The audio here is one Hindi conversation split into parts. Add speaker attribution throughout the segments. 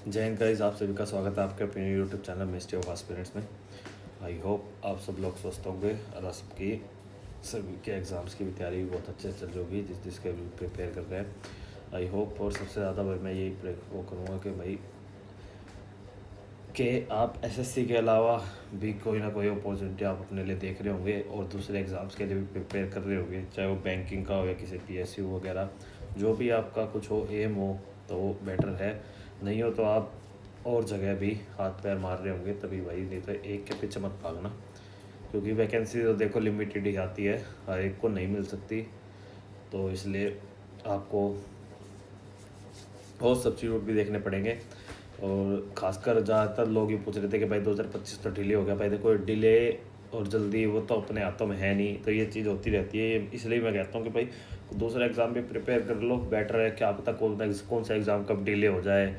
Speaker 1: जय हिंद गाइस, आप सभी का स्वागत है आपके अपने YouTube channel mystery of aspirants में। आई होप आप सब लोग स्वस्थ होंगे और आप सबकी सभी के एग्ज़ाम्स की भी तैयारी भी बहुत अच्छे से चल रही होगी जिसके भी प्रिपेयर कर रहे हैं। I hope. और सबसे ज़्यादा भाई मैं यही वो करूँगा कि भाई कि आप एसएससी के अलावा भी कोई ना कोई अपॉर्चुनिटी आप अपने लिए देख रहे होंगे और दूसरे एग्ज़ाम्स के लिए भी प्रिपेयर कर रहे होंगे, चाहे वो बैंकिंग का हो या किसी पीएसयू वगैरह। जो भी आपका कुछ हो, एम हो, तो वो बेटर है। नहीं हो तो आप और जगह भी हाथ पैर मार रहे होंगे, तभी भाई। नहीं तो एक के पीछे मत भागना, क्योंकि वैकेंसी तो देखो लिमिटेड ही आती है, हर एक को नहीं मिल सकती। तो इसलिए आपको और सब्स्टिट्यूट भी देखने पड़ेंगे। और ख़ासकर ज़्यादातर लोग ये पूछ रहे थे कि भाई 2025 तो डिले हो गया। भाई देखो, डिले और जल्दी वो तो अपने हाथों में है नहीं, तो ये चीज़ होती रहती है। इसलिए मैं कहता हूँ कि भाई दूसरा एग्ज़ाम भी प्रिपेयर कर लो, बेटर है। क्या पता कौन सा एग्ज़ाम कब डिले हो जाए,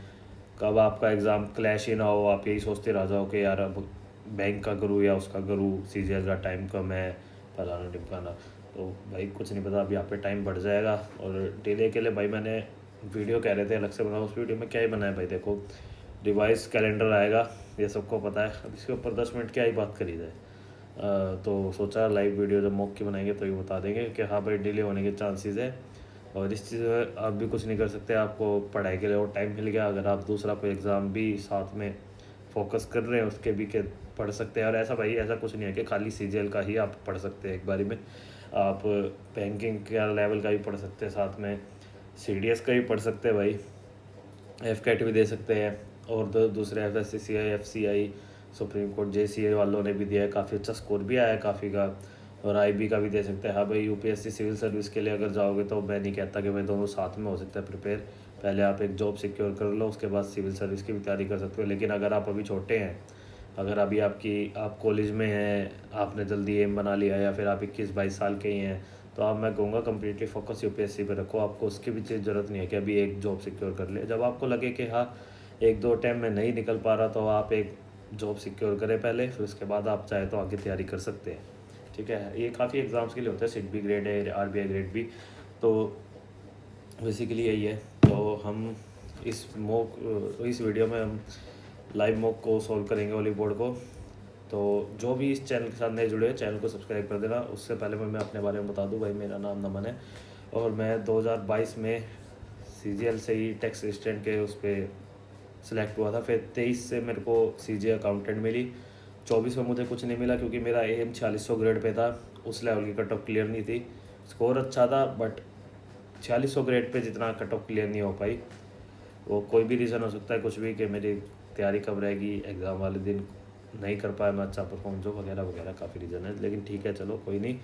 Speaker 1: कब आपका एग्ज़ाम क्लैश ही ना हो, आप यही सोचते रह जाओ कि यार अब बैंक का करूँ या उसका करूँ, सीजीएल का टाइम कम है, फलाना टिमकाना। तो भाई कुछ नहीं पता, अभी यहाँ पे टाइम बढ़ जाएगा। और डिले के लिए भाई मैंने वीडियो कह रहे थे अलग से बनाओ, उस वीडियो में क्या ही बनाया भाई। देखो, डिवाइस कैलेंडर आएगा, ये सबको पता है। अब इसके ऊपर 10 मिनट क्या ही बात करी जाए। तो सोचा लाइव वीडियो जब मॉक की बनाएंगे तो ये बता देंगे कि हाँ भाई डिले होने के चांसेस है। और इस चीज़ में आप भी कुछ नहीं कर सकते, आपको पढ़ाई के लिए और टाइम मिल गया। अगर आप दूसरा कोई एग्ज़ाम भी साथ में फोकस कर रहे हैं उसके भी के पढ़ सकते हैं। और ऐसा भाई ऐसा कुछ नहीं है कि खाली सीजीएल का ही आप पढ़ सकते हैं एक बारी में। आप बैंकिंग का लेवल का भी पढ़ सकते हैं, साथ में सीडीएस का भी पढ़ सकते हैं भाई, एफ कैट भी दे सकते हैं। और दूसरे FSCI, FCI, supreme court, JCA वालों ने भी दिया है, काफ़ी अच्छा स्कोर भी आया है काफ़ी का। और आईबी का भी दे सकते हैं। हाँ भाई, यूपीएससी सिविल सर्विस के लिए अगर जाओगे तो मैं नहीं कहता कि मैं दोनों साथ में हो सकता है प्रिपेयर। पहले आप एक जॉब सिक्योर कर लो, उसके बाद सिविल सर्विस की भी तैयारी कर सकते हो। लेकिन अगर आप अभी छोटे हैं, अगर अभी आप कॉलेज में हैं, आपने जल्दी एम बना लिया, या फिर आप 21-22 साल के ही हैं, तो अब मैं कहूँगा कम्प्लीटली फोकस यूपीएससी पे रखो। आपको उसकी भी चीज़ ज़रूरत नहीं है कि अभी एक जॉब सिक्योर कर ले। जब आपको लगे कि हाँ एक दो टाइम में नहीं निकल पा रहा, तो आप एक जॉब सिक्योर करें पहले, फिर उसके बाद आप चाहे तो आगे तैयारी कर सकते हैं। ठीक है, ये काफ़ी एग्ज़ाम्स के लिए होता है, सिट बी ग्रेड है, आरबीआई ग्रेड भी। तो बेसिकली यही है। तो हम इस वीडियो में हम लाइव मॉक को सॉल्व करेंगे, ओली बोर्ड को। तो जो भी इस चैनल के साथ नए जुड़े हैं, चैनल को सब्सक्राइब कर देना। उससे पहले मैं अपने बारे में बता दूं भाई, मेरा नाम नमन है और मैं 2022 में सीजीएल से ही टैक्स असिस्टेंट के उस पर सिलेक्ट हुआ था। फिर 23 से मेरे को सीजीए अकाउंटेंट मिली। 24 में मुझे कुछ नहीं मिला क्योंकि मेरा एम 4600 ग्रेड पे था, उस लेवल की कट ऑफ क्लियर नहीं थी। स्कोर अच्छा था बट 4600 ग्रेड पे जितना कट ऑफ क्लियर नहीं हो पाई। वो कोई भी रीज़न हो सकता है, कुछ भी, कि मेरी तैयारी कब रहेगी, एग्ज़ाम वाले दिन नहीं कर पाया मैं अच्छा परफॉर्म, जो वगैरह वगैरह काफ़ी रीज़न है। लेकिन ठीक है, चलो कोई नहीं।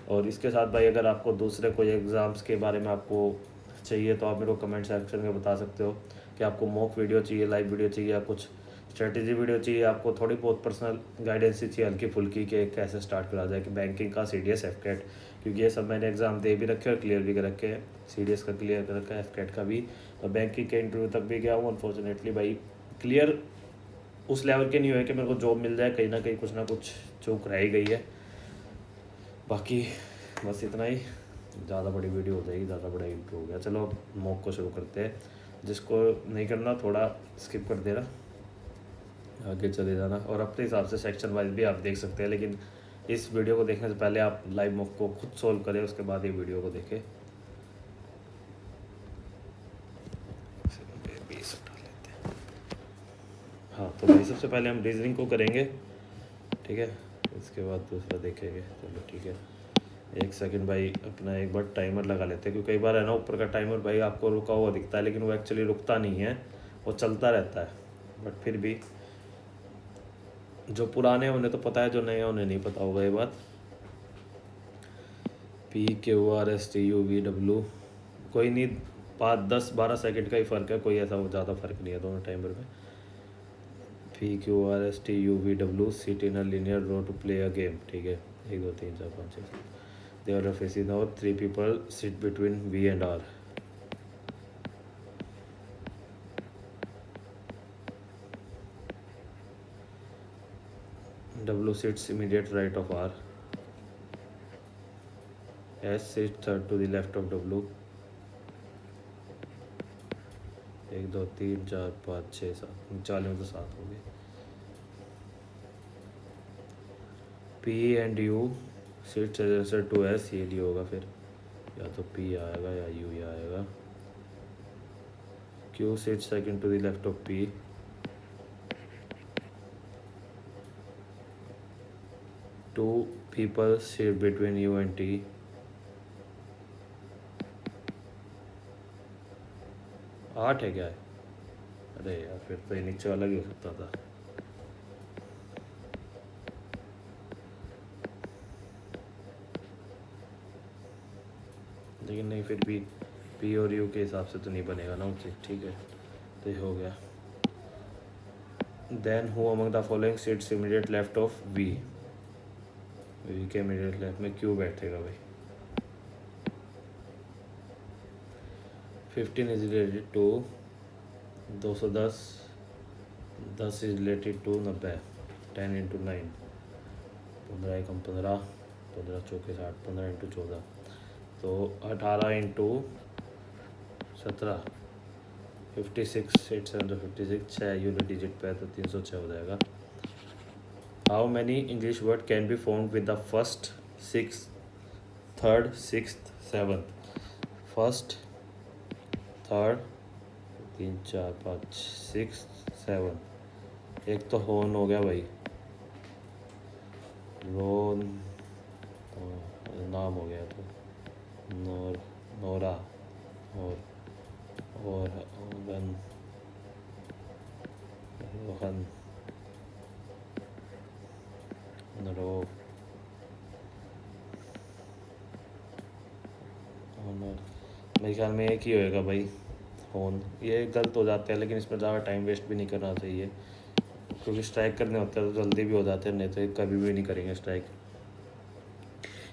Speaker 1: और इसके साथ भाई अगर आपको दूसरे कोई एग्ज़ाम्स के बारे में आपको चाहिए तो आप मेरे को कमेंट सेक्शन में बता सकते हो कि आपको मॉक वीडियो चाहिए, लाइव वीडियो चाहिए, या कुछ स्ट्रेटेजी वीडियो चाहिए, आपको थोड़ी बहुत पर्सनल गाइडेंस ही चाहिए हल्की फुल्की, कि कैसे स्टार्ट करा जाए, कि बैंकिंग का, सीडीएस, एफ कैट। क्योंकि ये सब मैंने एग्ज़ाम दे भी रखे और क्लियर भी कर रखे हैं। सीडीएस का क्लियर कर रखा है, एफ कैट का भी, और बैंकिंग के इंटरव्यू तक भी गया हूँ। अनफॉर्चुनेटली भाई क्लियर उस लेवल के नहीं हुए कि मेरे को जॉब मिल जाए, कहीं ना कुछ चूक रह ही गई है। बाकी बस इतना ही, ज़्यादा बड़ी वीडियो हो जाएगी, ज़्यादा बड़ा इंट्रो हो गया। चलो अब मॉक को शुरू करते हैं। जिसको नहीं करना थोड़ा स्किप कर देना, आगे चले जाना। और अपने हिसाब से सेक्शन वाइज भी आप देख सकते हैं, लेकिन इस वीडियो को देखने से पहले आप लाइव मॉक को खुद सोल्व करें, उसके बाद ये वीडियो को देखें। हाँ, तो भाई सबसे पहले हम रीजनिंग को करेंगे, ठीक है, इसके बाद दूसरा देखेंगे। चलो ठीक है, 1 सेकंड भाई, अपना एक बार टाइमर लगा लेते हैं। क्योंकि कई बार है ना, ऊपर का टाइमर भाई आपको रुका हुआ दिखता है, लेकिन वो एक्चुअली रुकता नहीं है, वो चलता रहता है। बट फिर भी जो पुराने हैं उन्हें तो पता है, जो नए हैं उन्हें नहीं पता होगा ये बात। PQRSTUVW, कोई नहीं, 5, 10, 12 सेकंड का ही फ़र्क है, कोई ऐसा ज़्यादा फ़र्क नहीं है दोनों टाइमर में। PQRSTUVW, sit in a linear row to play a game, ठीक है। 1 2 3 4 5 6, they are facing now, 3 people sit between V and R. W sits immediate right of R. S sits third to the left of W. 1 2 3 4 5 6 7 40 में तो 7 हो गए। P and U sits adjacent to S, ये डी होगा फिर, या तो पी आएगा या यू ही आएगा। Q sits second to the left of P, two people sit between U and T, आठ है क्या है? अरे यार फिर तो ये नीचे वाला ही हो सकता था। लेकिन नहीं, फिर भी पी और यू के हिसाब से तो नहीं बनेगा ना उसे, ठीक है तो ये हो गया। Then who among the following sits immediate left of V, V के इमीडिएट लेफ्ट में क्यू बैठेगा भाई। 15 is related to 210, 10 is related to 90, 10 into 9, 15 एकम 15, 15 चौके 60, 15 इंटू 14 तो 18 इंटू 17, 56, 8 7 तो 56, 6 यूनिट डिजिट पे है तो 306 हो जाएगा। How many English word can be found with the first 6, third 6th 7th, first third 3 4 5 6 7, एक तो होन हो गया भाई, रोन नाम हो गया तो नोर, नोरा और ओरन, रोहन, नरो, ऑनर। मेरे ख्याल में एक ही होएगा भाई, होन। ये गलत हो जाते हैं लेकिन इसमें ज़्यादा टाइम वेस्ट भी नहीं करना चाहिए क्योंकि स्ट्राइक करने होते हैं तो जल्दी भी हो जाते हैं, नहीं तो ये कभी भी नहीं करेंगे strike.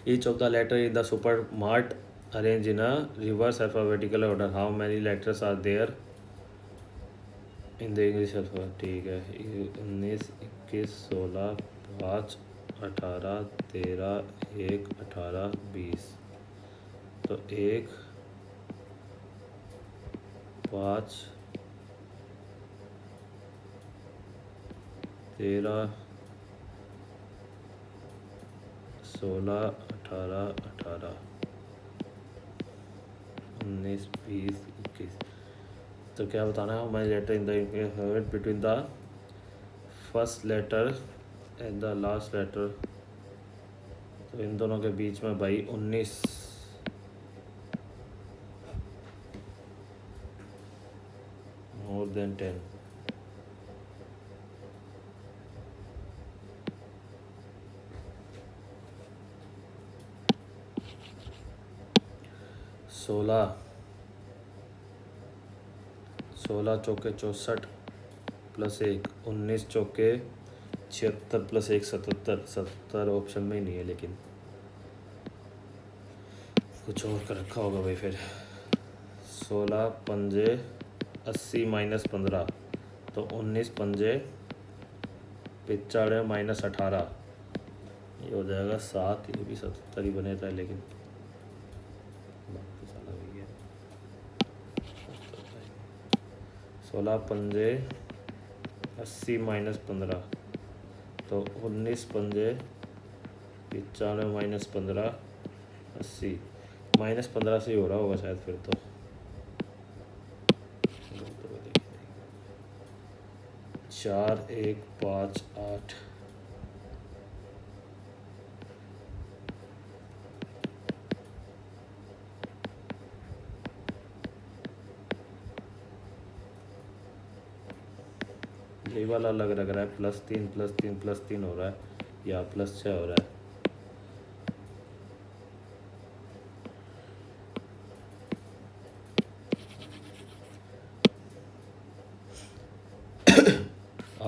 Speaker 1: Each of the letter in the super mart arrange in a reverse alphabetical order, how many letters are there in the English alphabet, ठीक है। 19 21 16 5 18 13 1 18 20 तो 1 5 13 16 18 18 19 20 21 तो क्या बताना है हमारे letter in the between the first letter and the last letter, तो इन दोनों के बीच में भाई 19 मोर देन 10, सोलह 16 चौके 64 प्लस 1 19 चौके 76 प्लस 1 77, 77 ऑप्शन में ही नहीं है लेकिन कुछ और कर रखा होगा भाई फिर। 16 पंजे 80 माइनस 15 तो 19 पंजे 95 माइनस 18, ये हो जाएगा 7, ये भी 77 ही बने था लेकिन 16 पंजे 80 माइनस 15 तो 19 पंजे 95 माइनस 15 80, माइनस 15 से ही हो रहा होगा शायद फिर तो 4 1 5 8 ये वाला अलग लग रहा है, +3 +3 +3 हो रहा है या +6 हो रहा है।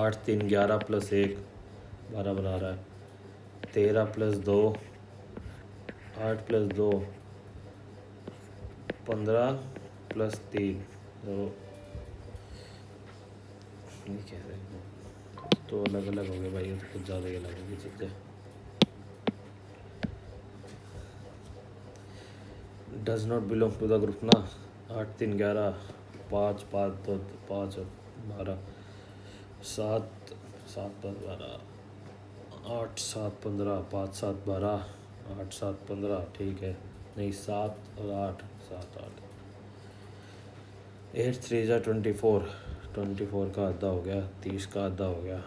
Speaker 1: आठ 3 11 + 1 12 बना रहा है, 13 + 2 8 + 2 15 + 3 तो नहीं कह रहे तो अलग अलग हो गए भाई, तो कुछ ज़्यादा ही अलग होगी चीज़ें। Does not belong to the group ना, 8 3 11 पाँच पाँच दो पाँच और 12, 7 7 10 12, 8 7 15, 5 7 12, 8 7 15, ठीक है। नहीं, 7 और 8, 7 8, 8 3 जा 24, 24 का आधा हो गया, 30 का आधा हो गया,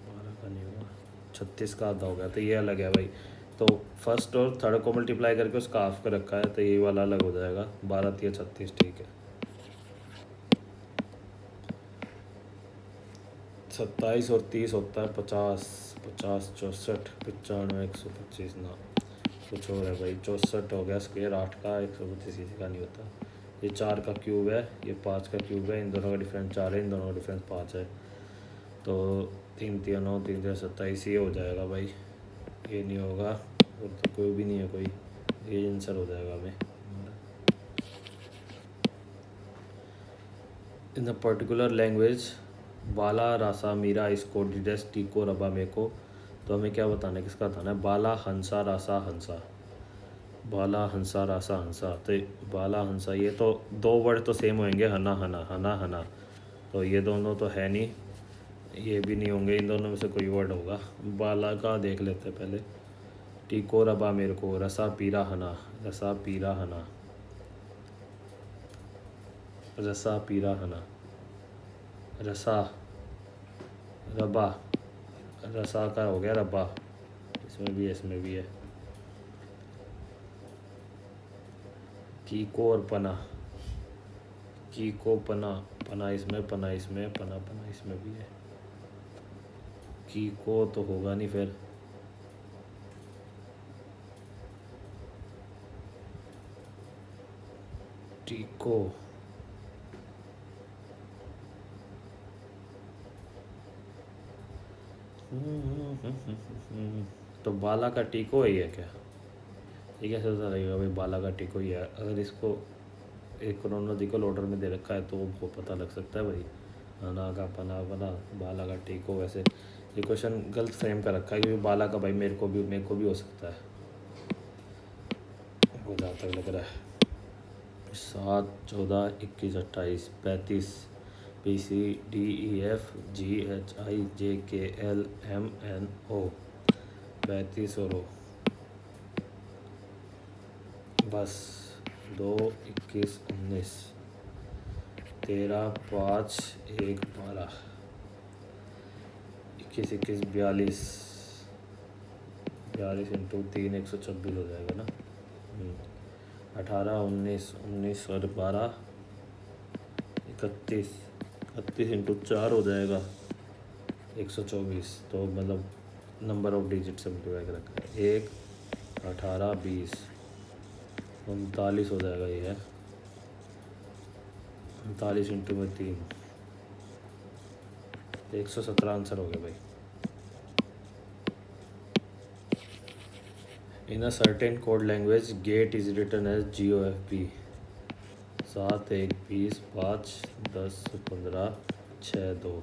Speaker 1: 12 का नहीं हुआ, 36 का आधा हो गया। तो ये अलग है भाई। तो फर्स्ट और थर्ड को मल्टीप्लाई करके उसका हाफ कर रखा है, तो ये वाला अलग हो जाएगा। 12 3 36, ठीक है। 27 और 30 होता है 50, 50 64 95 125 ना, कुछ और है भाई। 64 हो गया स्क्वायर 8 का, 125 इसी का नहीं होता। ये 4 का क्यूब है, ये 5 का क्यूब है, इन दोनों का डिफरेंस 4 है, इन दोनों का डिफरेंस 5 है। तो 3 3 9, 3 3 27, ये हो जाएगा भाई। ये नहीं होगा और तो कोई भी नहीं है कोई, ये आंसर हो जाएगा हमें। इन द पर्टिकुलर लैंग्वेज बाला रासा मीरा इसको डिडेस टीको रबा मेको। तो हमें क्या बताना है, किसका बताना है? बाला हंसा रासा हंसा, बाला हंसा रासा हंसा। तो बाला हंसा, ये तो दो वर्ड तो सेम होंगे, हना हना हना हना, तो ये दोनों तो है नहीं, ये भी नहीं होंगे, इन दोनों में से कोई वर्ड होगा। बाला का देख लेते हैं पहले। टीको रबा मेरे को, रसा पीरा हना, रसा पीरा हना, रसा पीरा हना, रसा रबा, रसा का हो गया रबा, इसमें भी है, इसमें भी है। कीको और पना, कीको पना, पना इसमें, पना इसमें, पना पना इसमें भी है। कीको तो होगा नहीं फिर, टीको, तो बाला का टीको ही है क्या? ये कैसे पता लगेगा भाई बाला का टीको ही है? अगर इसको एक क्रोनोलॉजिकल ऑर्डर में दे रखा है तो वो पता लग सकता है भाई। अना का पना बना, बाला का टीको। वैसे ये क्वेश्चन गलत फ्रेम का रखा है, क्योंकि बाला का भाई मेरे को भी हो सकता है, वो जहाँ तक लग रहा है। 7 14 21 28 35, P C D E F G H I J K L M N O, 35 और ओ, बस 2 21 19, 13 5 1 12, 21 21 42, 42 इंटू 3 126 हो जाएगा ना। 18 19 19 और 12 31, 31 इंटू 4 हो जाएगा 124। तो मतलब नंबर ऑफ डिजिट से मल्टीप्लाई कर रखा है। 1 18 20 39 हो जाएगा, ये है 39 इंटू में 3, 117 आंसर हो गया भाई। In a certain code language gate is written as GOFP। 7 1 20 5 10 15 6 2।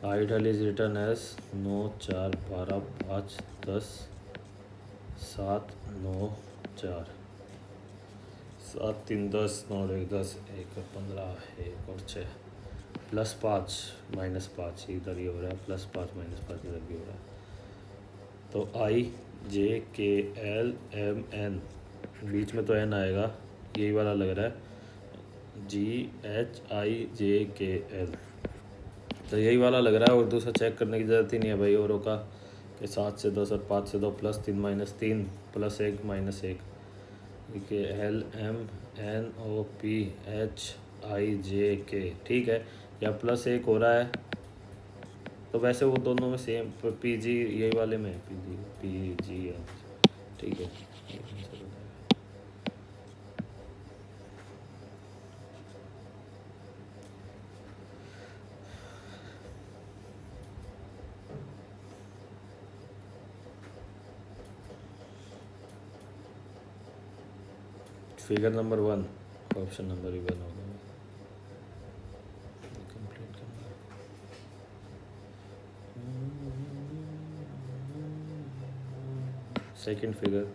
Speaker 1: Idol is written as 9 4 12 5 10 7 9 4, 7 3 10 9 1 10 1 और 15 1 और 6, +5 -5 इधर ही हो रहा है, +5 -5 इधर भी हो रहा है। तो IJKLMN, बीच में तो N आएगा, यही वाला लग रहा है, GHIJKL, तो यही वाला लग रहा है। और दूसरा चेक करने की ज़रूरत ही नहीं है भाई औरों का, कि 7 से 10 और 5 से 2 +3 -3 +1 -1, देखिए LMNOPHIJK, ठीक है। या +1 हो रहा है, तो वैसे वो दोनों में सेम, PG यही वाले में PG है, ठीक है। फिगर नंबर 1, ऑप्शन नंबर 1 होगा। कंप्लीट करना है। Second figure,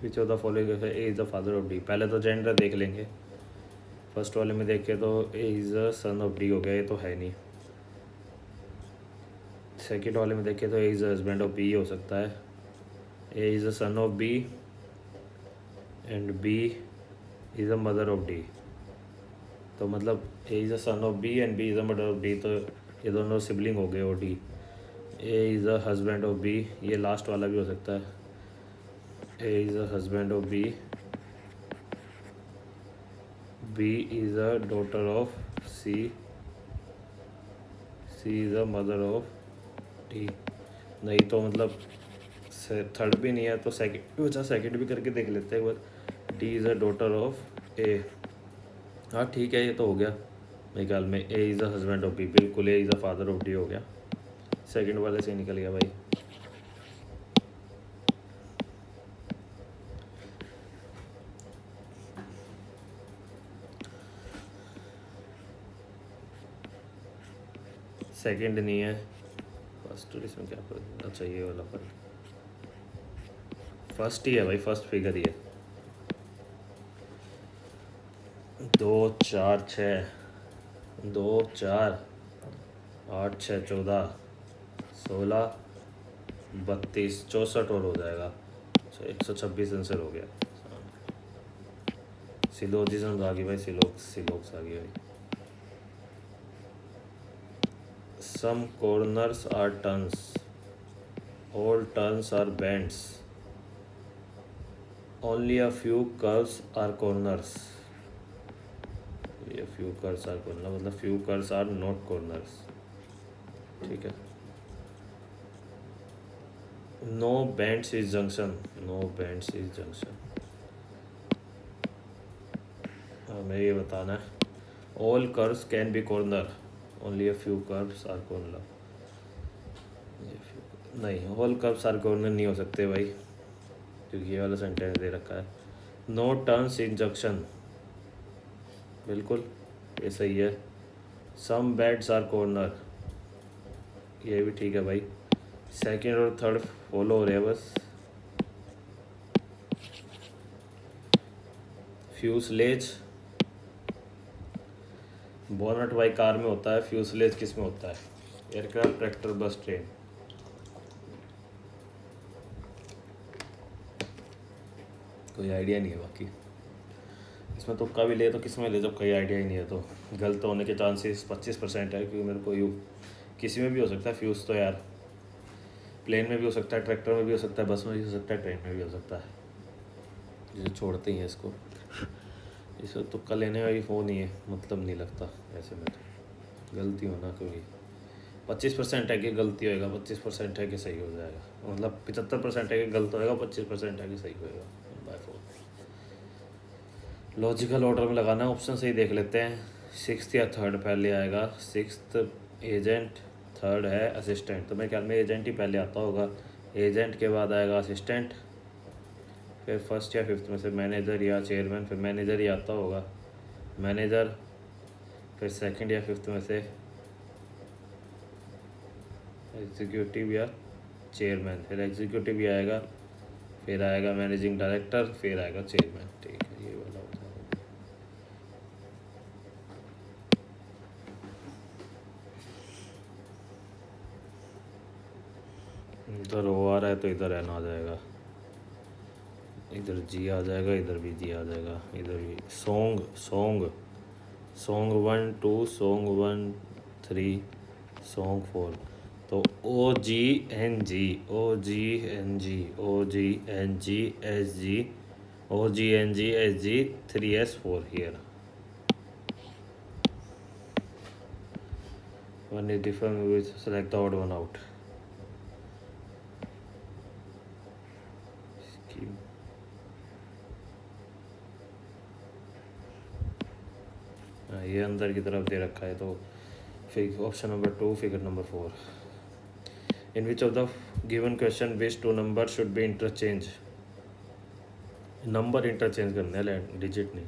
Speaker 1: which of the following A is the father of D. पहले तो जेंडर देख लेंगे। फर्स्ट वाले में देखे तो A is the son of D हो गया, ये तो है नहीं। सेकेंड वाले में देखे तो A is the husband of B हो सकता है। A is the son of B and B is the mother of D. तो मतलब A is the son of B and B is the mother of D, तो ये दोनों सिबलिंग हो गए of D. A is the husband of B, ये लास्ट वाला भी हो सकता है। A is the husband of B, B is the daughter of C, C is the mother of D. नहीं तो मतलब थर्ड भी नहीं है तो सेकंड, अच्छा सेकंड भी करके देख लेते हैं एक बार। D is the daughter of A. हाँ ठीक है, ये तो हो गया मेरे ख्याल में। A is the husband of B, बिल्कुल A is the father of D हो गया। सेकंड वाले से निकल गया भाई। सेकंड नहीं है, फर्स्ट इसमें क्या फर्क? अच्छा ये वाला फर्क, फर्स्ट ही है भाई, फर्स्ट फिगर ही है। 2 4 6, 2 4 8 6 14 16 32 64 और हो जाएगा। 126 आंसर हो गया। सिलोजिज्म आ गई भाई, सिलोक्स आ गई भाई। Some corners are turns, all turns are bends, only a few curves are corners। ये few curves are corners मतलब few curves are not corners, ठीक है। No bends is junction, no bends is junction। हमें ये बताना है। All curves can be corner, only a few curves are corner। नहीं, ऑल कर्व्स आर कॉर्नर नहीं हो सकते भाई, क्योंकि ये वाला सेंटेंस दे रखा है। नो टर्न्स इन जंक्शन, बिल्कुल ये सही है। सम बेड्स आर कॉर्नर, ये भी ठीक है भाई। सेकंड और थर्ड फॉलो हो रहे हैं बस। फ्यूसलेज बोनट बाई कार में होता है, फ्यूसलेज किस में होता है? एयरक्राफ्ट, ट्रैक्टर, बस, ट्रेन। कोई आइडिया नहीं है बाकी इसमें। तुक्का भी ले तो किस में ले जब कोई आइडिया ही नहीं है तो। गलत होने के चांसेस 25% है, क्योंकि मेरे को यू किसी में भी हो सकता है फ्यूज़ तो यार। प्लेन में भी हो सकता है, ट्रैक्टर में भी हो सकता है, बस में भी हो सकता है, ट्रेन में भी हो सकता है। जिसे छोड़ते ही हैं इसको, इसे तुक्का लेने का भी फ़ोन ही है, मतलब नहीं लगता ऐसे में। तो गलती होना कोई 25% है कि गलती होएगा, 25% है कि सही हो जाएगा, मतलब 75% है कि गलत होएगा, 25% है कि सही होएगा। बाय फोर लॉजिकल ऑर्डर में लगाना, ऑप्शन सही देख लेते हैं। सिक्स्थ या थर्ड पहले आएगा? सिक्स्थ एजेंट, थर्ड है असिस्टेंट, तो मेरे ख्याल में एजेंट ही पहले आता होगा। एजेंट के बाद आएगा असिस्टेंट, फिर फर्स्ट या फिफ्थ में से मैनेजर या चेयरमैन, फिर मैनेजर ही आता होगा। मैनेजर, फिर सेकंड या फिफ्थ में से एग्जीक्यूटिव या चेयरमैन, फिर एग्जीक्यूटिव ही आएगा, फिर आएगा मैनेजिंग डायरेक्टर, फिर आएगा चेयरमैन। ठीक है, ये वाला होता है। इधर ओ आ रहा है तो इधर एन आ जाएगा, इधर जी आ जाएगा, इधर भी जी आ जाएगा, इधर भी। Song song song 1 2, song 1 3, song 4, तो O G N G, O G N G, O G N G S G, O G N G S G, 3S4 here। One is different with select the odd one out। ये अंदर की तरफ दे रखा है, तो फिर option number 2, figure number 4। In which of the given question which 2 number should be interchange? Number interchange करने हैं, डिजिट नहीं।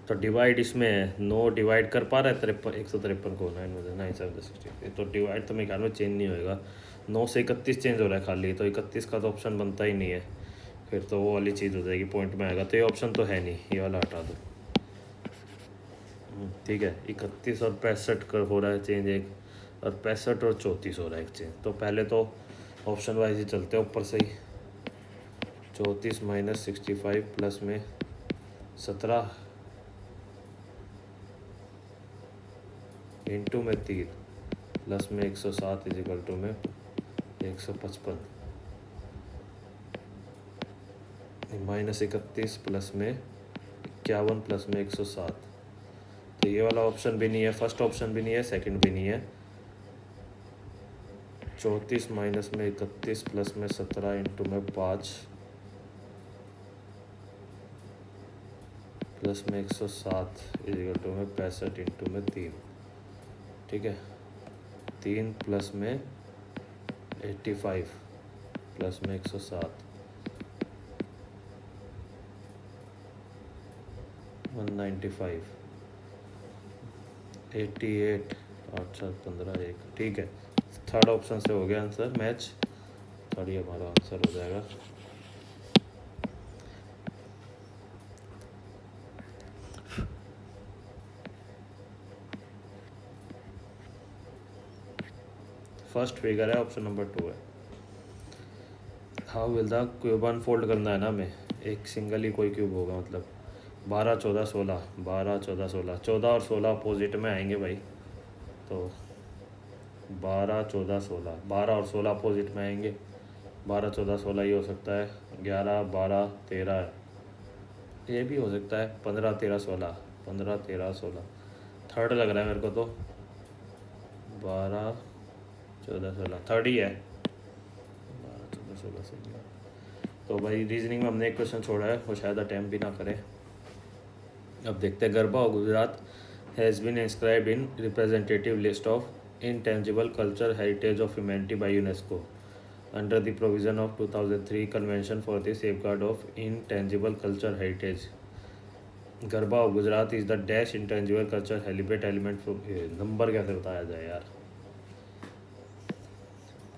Speaker 1: तो डिवाइड इसमें है, 9 डिवाइड कर पा रहा है 153 को, 9 तो डिवाइड तो मेरे ख्याल में चेंज नहीं होएगा। 9 से 31 चेंज हो रहा है खाली, तो 31 का तो ऑप्शन बनता ही नहीं है। फिर तो वो वाली चीज़ हो जाएगी, पॉइंट में आएगा। तो ये ऑप्शन तो है नहीं, ये वाला हटा दो। ठीक है, 31 और 65 कर हो रहा है चेंज एक, और 65 और 34 हो रहा है एक चेंज। तो पहले तो ऑप्शन वाइज ही चलते हैं ऊपर से ही। 34 माइनस 65 प्लस में 17 इंटू में 3 प्लस में 107 इजिकल टू में 155 माइनस 31 प्लस में 51 प्लस में 107। तो ये वाला ऑप्शन भी नहीं है, फर्स्ट ऑप्शन भी नहीं है, सेकंड भी नहीं है। 34 माइनस में 31 प्लस में 17 इंटू में 5 प्लस में 107 इजिकल टू में 65 इंटू में 3। ठीक है, 3 प्लस में 85 प्लस में 107 195 88 8 7 15 1। ठीक है, थर्ड ऑप्शन से हो गया आंसर मैच, थर्ड ही हमारा आंसर हो जाएगा। फर्स्ट फिगर है, ऑप्शन नंबर 2 है। How will the cube unfold करना है ना हमें, एक सिंगल ही कोई क्यूब होगा, मतलब 12 14 16 12 14 16 14 और 16 अपोजिट में आएंगे भाई। तो 12 14 16 12 और 16 अपोजिट में आएंगे। 12 14 16 ये हो सकता है, 11 12 13 ये भी हो सकता है, 15 13 16 15 13 16 थर्ड लग रहा है मेरे को तो, 12 14 16 थर्ड ही है, 12 14 16 सही है। तो भाई रीजनिंग में हमने एक क्वेश्चन छोड़ा है, वो शायद अटैम्प्ट भी ना करें। अब देखते हैं। Garba of Gujarat has been inscribed in representative list of intangible culture heritage of humanity by UNESCO under the provision of 2003 Convention for the Safeguard of Intangible Culture Heritage. Garba of Gujarat is the dash intangible culture हेलिब्रेट एलिमेंट फ्रॉम, नंबर कैसे बताया जाए यार,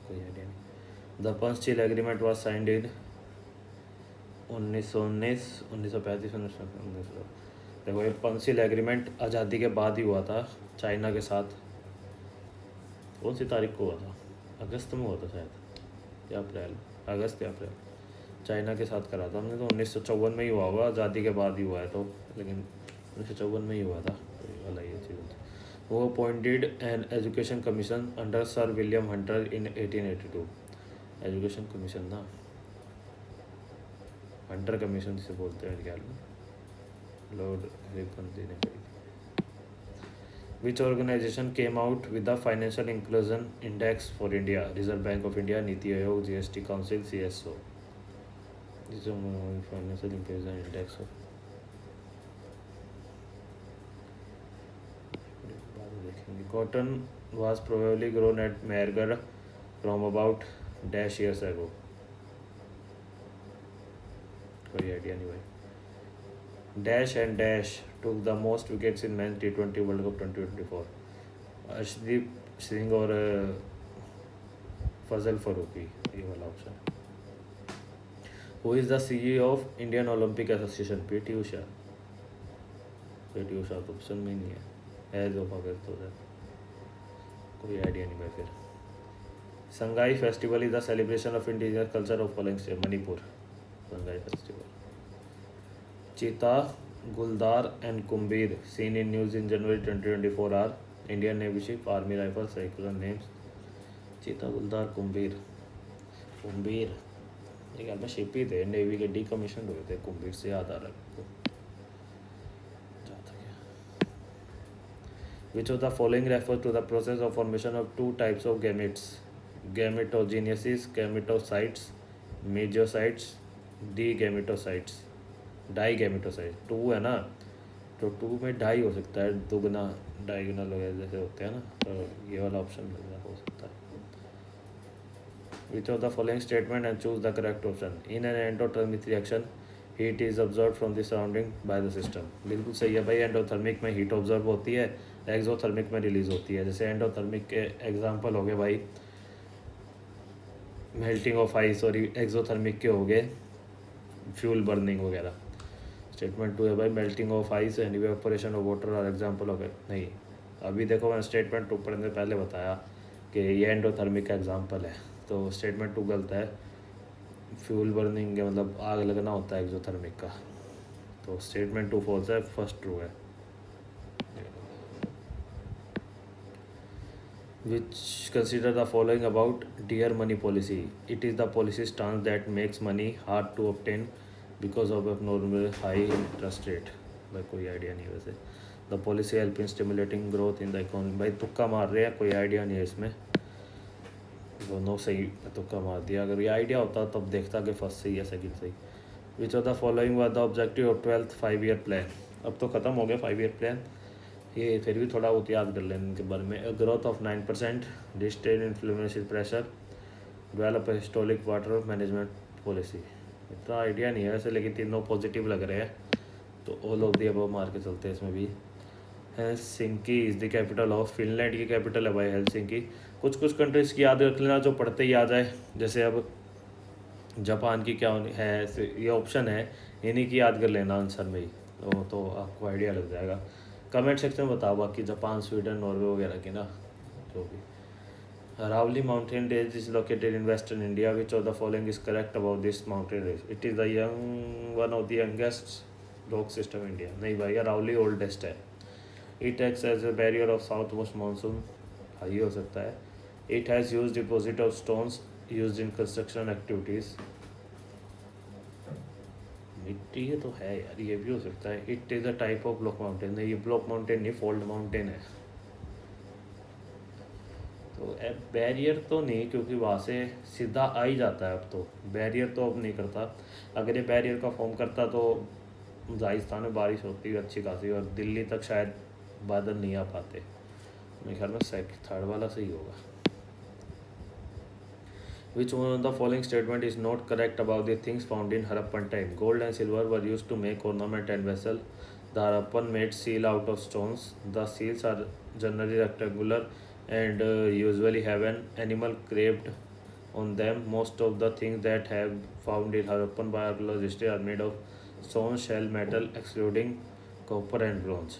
Speaker 1: कोई आइडिया नहीं। The Panchsheel agreement was signed in 1919 1935 1900। देखो ये पंचशील एग्रीमेंट आज़ादी के बाद ही हुआ था चाइना के साथ। कौन सी तारीख को हुआ था, अगस्त में हुआ था शायद, या अप्रैल, अगस्त या अप्रैल, चाइना के साथ करा था हमने। तो 1954 में ही हुआ होगा, आज़ादी के बाद ही हुआ है तो, लेकिन 1954 में ही हुआ था। तो वाला ये चीज़ होती। वो appointed an education commission under sir William Hunter in 1882। Education commission ना, हंटर कमीशन जिसे बोलते हैं मेरे ख्याल में, लॉर्ड रिपन ने करी। Which organization came out with the Financial Inclusion Index for India? Reserve Bank of India, Niti Aayog, GST Council, CSO. This is Financial Inclusion Index of. Cotton was probably grown at Mehrgarh from about dash years ago. कोई आइडिया नहीं भाई। Dash and dash took the most wickets in men's T20 World Cup 2024. Arshdeep Singh और फजल फरूकी, ये वाला option. Who is the CEO of Indian Olympic Association? PT Usha. PT Usha तो ऑप्शन में ही नहीं है, एज ऑफ अगस्त हो जाए, कोई आइडिया नहीं भाई। फिर Sangai festival is the celebration of indigenous culture of following state. Manipur, Sangai festival. चीता, गुलदार and कुंबीर seen in news in January 2024 are Indian Navy ship, Army rifle, circular names. चीता, गुलदार, कुंबीर। कुंबीर एक ख्याल में शिप ही थे, नेवी के डीकमीशन हुए थे। कुंबीर से याद आ रहा है Which of the following refers to the process of formation of two types of gametes? Gametogenesis, gametocytes, meiocytes, digametocytes. Digametocyte, two है ना, तो टू में डाई हो सकता है, दुगना डायगोनल वगैरह जैसे होते हैं ना, तो ये वाला ऑप्शन हो सकता है। Which of the following statement and choose the correct option. In an endothermic reaction heat is observe from the surrounding by the system. बिल्कुल सही है भाई, एंडोथर्मिक में हीट ऑब्जर्व होती है, एक्सोथर्मिक में रिलीज होती है। जैसे एंडोथर्मिक के एग्जाम्पल हो गए भाई मेल्टिंग ऑफ आइस, और एक्सोथर्मिक के हो गए फ्यूल बर्निंग वगैरह। स्टेटमेंट 2 है भाई melting of ice and evaporation of water are example of नहीं, अभी देखो मैं स्टेटमेंट 2 पढ़ने से पहले बताया कि ये एंडोथर्मिक का एग्जाम्पल है, तो स्टेटमेंट 2 गलत है। फ्यूल बर्निंग के मतलब आग लगना होता है एक्सोथर्मिक का, तो स्टेटमेंट 2 फॉल्स है, फर्स्ट ट्रू है। Which consider the following about dear money policy. It is the policy stance that makes money hard to obtain because of abnormal high interest rate. भाई कोई आइडिया नहीं वैसे। The policy help in stimulating growth in the economy. भाई तुक्का मार रहे हैं, कोई आइडिया नहीं है इसमें, दोनों सही तुक्का मार दिया। अगर ये आइडिया होता तब देखता कि फर्स्ट सही है सेकंड सही। Which of the following was the objective of 12th 5-year plan. अब तो ख़त्म हो गया 5-year plan, ये फिर भी थोड़ा बहुत याद कर लेने के बारे में। Growth of 9%, disdain inflammation pressure, develop historic water management policy. इतना आइडिया नहीं है वैसे, लेकिन तीनों पॉजिटिव लग रहे हैं, तो ऑल ऑफ दी अबव मार के चलते हैं इसमें भी। Helsinki is the capital of, Finland की कैपिटल है भाई हेलसिंकी। कुछ कुछ कंट्रीज़ की याद रख लेना जो पढ़ते ही आ जाए, जैसे अब जापान की क्या है, ये ऑप्शन है, इन्हीं की याद कर लेना आंसर में ही, तो आपको आइडिया लग जाएगा। कमेंट सेक्शन में बताओ बाकी जापान स्वीडन नॉर्वे वगैरह की ना, जो भी। Aravali mountain range is located in western India. Which of the following is correct about this mountain range? It is the one of the youngest rock system in India. नहीं भाई, Aravali oldest है। It acts as a barrier of southwest monsoon. हाँ ये हो सकता है। It has huge deposit of stones used in construction activities. मिट्टी ये तो है यार, ये भी हो सकता है। It is a type of block mountain. नहीं, ये block mountain नहीं, fold mountain है। तो बैरियर तो नहीं, क्योंकि वहाँ से सीधा आ ही जाता है, अब तो बैरियर तो अब नहीं करता। अगर ये बैरियर का फॉर्म करता तो राजस्थान में बारिश होती है अच्छी खासी, और दिल्ली तक शायद बादल नहीं आ पाते। मेरे ख्याल में थर्ड वाला सही होगा। Which one of the following statement is not correct about the things found in Harappan time? Gold and silver were used to make ornament and vessel. The Harappan made seal out of stones. The seals are generally rectangular and usually have an animal carved on them. Most of the things that have found in Harappan by archaeologists are made of stone, shell, metal, excluding copper and bronze.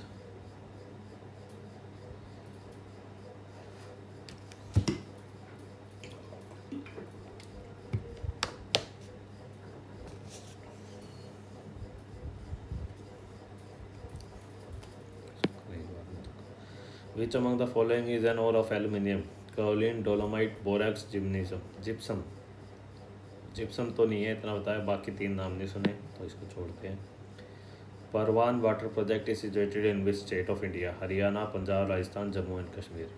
Speaker 1: Which among the following is an ore of aluminium? Kaolin, dolomite, borax, gypsum. Gypsum तो नहीं है, इतना बताया, बाकी तीन नाम नहीं सुने तो इसको छोड़ते हैं। Parwan water project is situated in which state of India? Haryana, Punjab, Rajasthan, Jammu and Kashmir.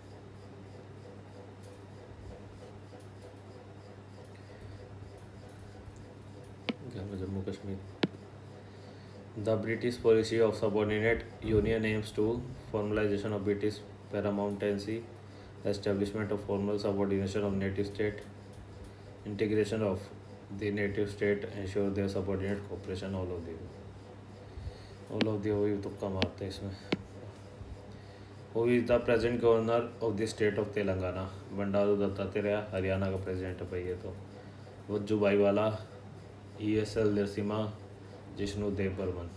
Speaker 1: Jammu Kashmir. The British policy of subordinate union aims to formalisation of British paramountcy, establishment of formal subordination of native state, integration of the native state, ensure their subordinate cooperation, all of the वही तुक्का मारते हैं इसमें। Who is the present governor of the state of Telangana? Bandaru Dattatreya, Haryana का प्रेसिडेंट है भाई ये तो। वज्जूभाई वाला, ESL नरसिम्हा, जिष्णु देव बर्मन।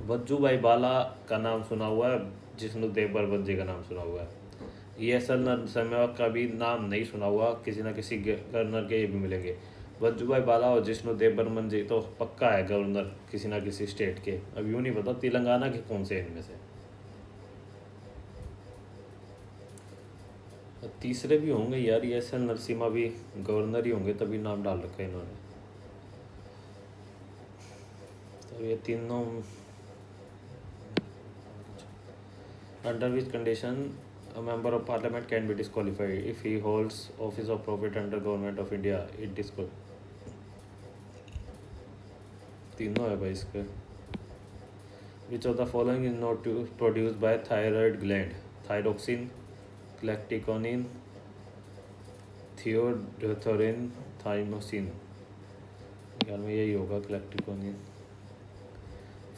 Speaker 1: वज्जूभाई बाला का नाम सुना हुआ है, जिष्णु देव बर्मन जी का नाम सुना हुआ है। ESL नरसिम्हा का भी नाम नहीं सुना हुआ, किसी न किसी गवर्नर के ये भी मिलेंगे। वज्जूभाई बाला और जिष्णु देव बर्मन जी तो पक्का है गवर्नर किसी न किसी स्टेट के। अब यूँ नहीं पता तेलंगाना के कौन से इनमें से, तीसरे भी होंगे यार। ESL नरसिम्हा भी गवर्नर ही होंगे, तभी नाम डाल रखा है इन्होंने। तो ये तीनों। Under which condition a member of parliament can be disqualified? If he holds office of profit under government of India, it disqualified। तीनों है भाई इसके। Which of the following is not produced by thyroid gland? Thyroxine, galactoconin, theodotorin, thymosin। ख्याल में यही होगा galactoconin।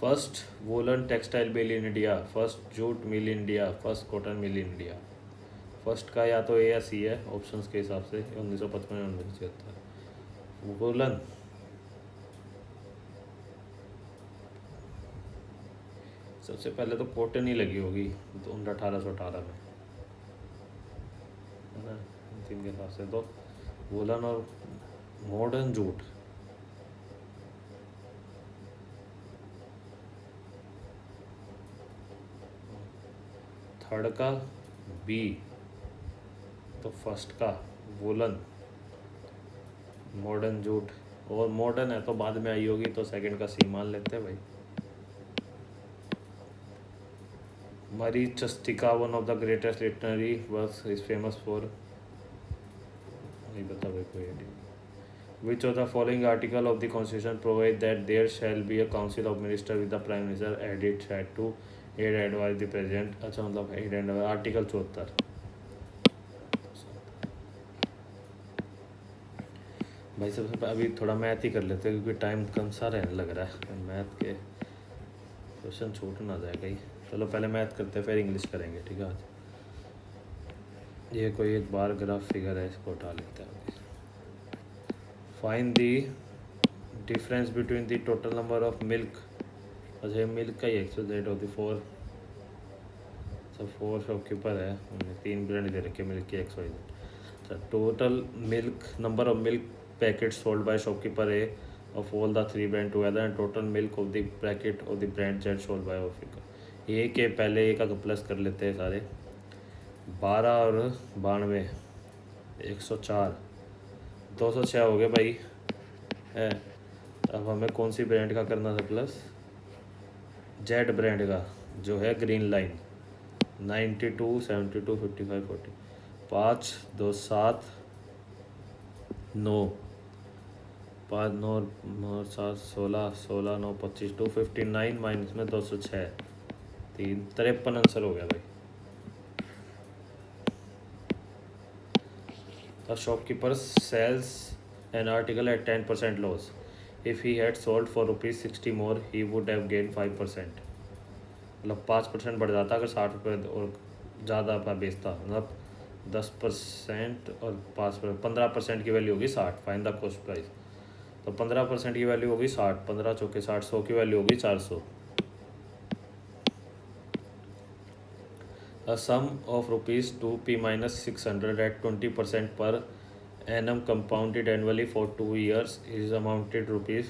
Speaker 1: First woollen textile mill in India, first jute mill in India, first cotton mill in India. First का या तो ए या सी है ऑप्शंस के हिसाब से, 1955 1976। वुलन, सबसे पहले तो कॉटन ही लगी होगी तो 1818 में, है ना, इन तीन के हिसाब से तो वुलन और मॉडर्न जूट। थर्ड का बी, तो फर्स्ट का वुलन, मॉडर्न जूट, और मॉडर्न है तो बाद में आई होगी तो सेकंड का सी मान लेते हैं भाई। Mrichchhakatika one of the greatest literary works is famous for, नहीं बता भाई कोई आइडिया। Which of the following article of the Constitution provide that there shall be a council of ministers with the Prime Minister added had to aid advise the President। अच्छा मतलब aid advise, आर्टिकल 74। भाई सबसे पहले अभी थोड़ा मैथ ही कर लेते हैं क्योंकि टाइम कम सा रहने लग रहा है, मैथ के क्वेश्चन छूट ना जाए कहीं। चलो पहले मैथ करते हैं फिर इंग्लिश करेंगे, ठीक है। आज ये कोई एक बार ग्राफ फिगर है, इसको उठा लेते हैं। Find the difference between the total number of milk, अच्छा मिल्क का ही एक्सपेक्टेड ऑफ द फोर, सब फोर शॉपकीपर है, उन्हें 3 ब्रांड दे रखे मिल्क की XYZ। अच्छा total milk number of milk packet sold by shopkeeper A of all the 3 brand together and total milk of the packet of the brand Z sold by ऑफिका। ए के पहले ए का प्लस कर लेते हैं सारे, 12 और 92 104 206 हो गए भाई है। अब हमें कौन सी ब्रांड का करना था प्लस, जेड ब्रांड का जो है ग्रीन लाइन 92 72 55 40, 5 2 7 9 5 9 9 7 16 16 9 25 259 माइनस में 206 3 53 आंसर हो गया भाई। A shopkeeper sells an article at 10% loss. If he had sold for rupees 60 more, he would have gained 5%। मतलब 5% बढ़ जाता अगर 60 रुपये और ज़्यादा आपका बेचता, मतलब 10% और 5% 15% की वैल्यू होगी 60। फाइंड द कॉस्ट प्राइस, तो 15% की वैल्यू होगी 60, 15 चौके 60, 100 की वैल्यू होगी 400। A sum of rupees 2p minus 600 at 20% per annum compounded annually for 2 years is amounted rupees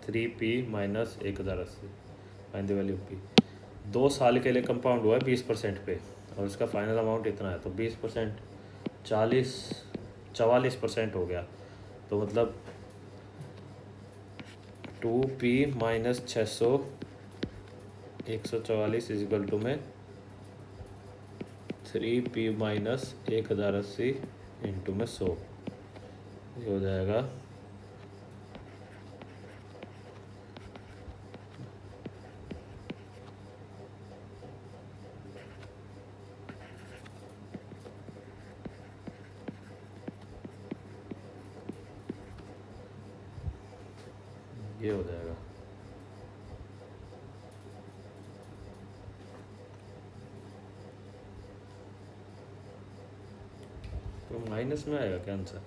Speaker 1: 3p minus 1080। Find the value p, 2 साल के लिए कंपाउंड हुआ है 20% पे और इसका फाइनल अमाउंट इतना है, तो 20% 44% हो गया, तो मतलब 2p माइनस 600 144 इजिकल टू में 3p माइनस 1080 इंटू में 100, ये हो जाएगा ये हो जाएगा तो माइनस में आएगा क्या आंसर।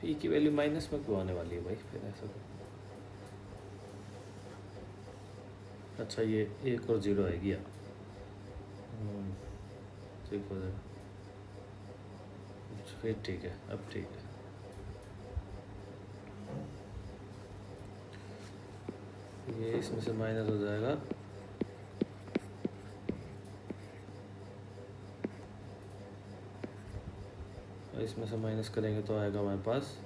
Speaker 1: पी की वैल्यू माइनस में क्यों आने वाली है भाई फिर ऐसा तो। अच्छा ये 1 और 0 आएगी यार, ठीक हो जाएगा फिर, ठीक है अब ठीक है। ये इसमें से माइनस हो जाएगा, और इसमें से माइनस करेंगे तो आएगा हमारे पास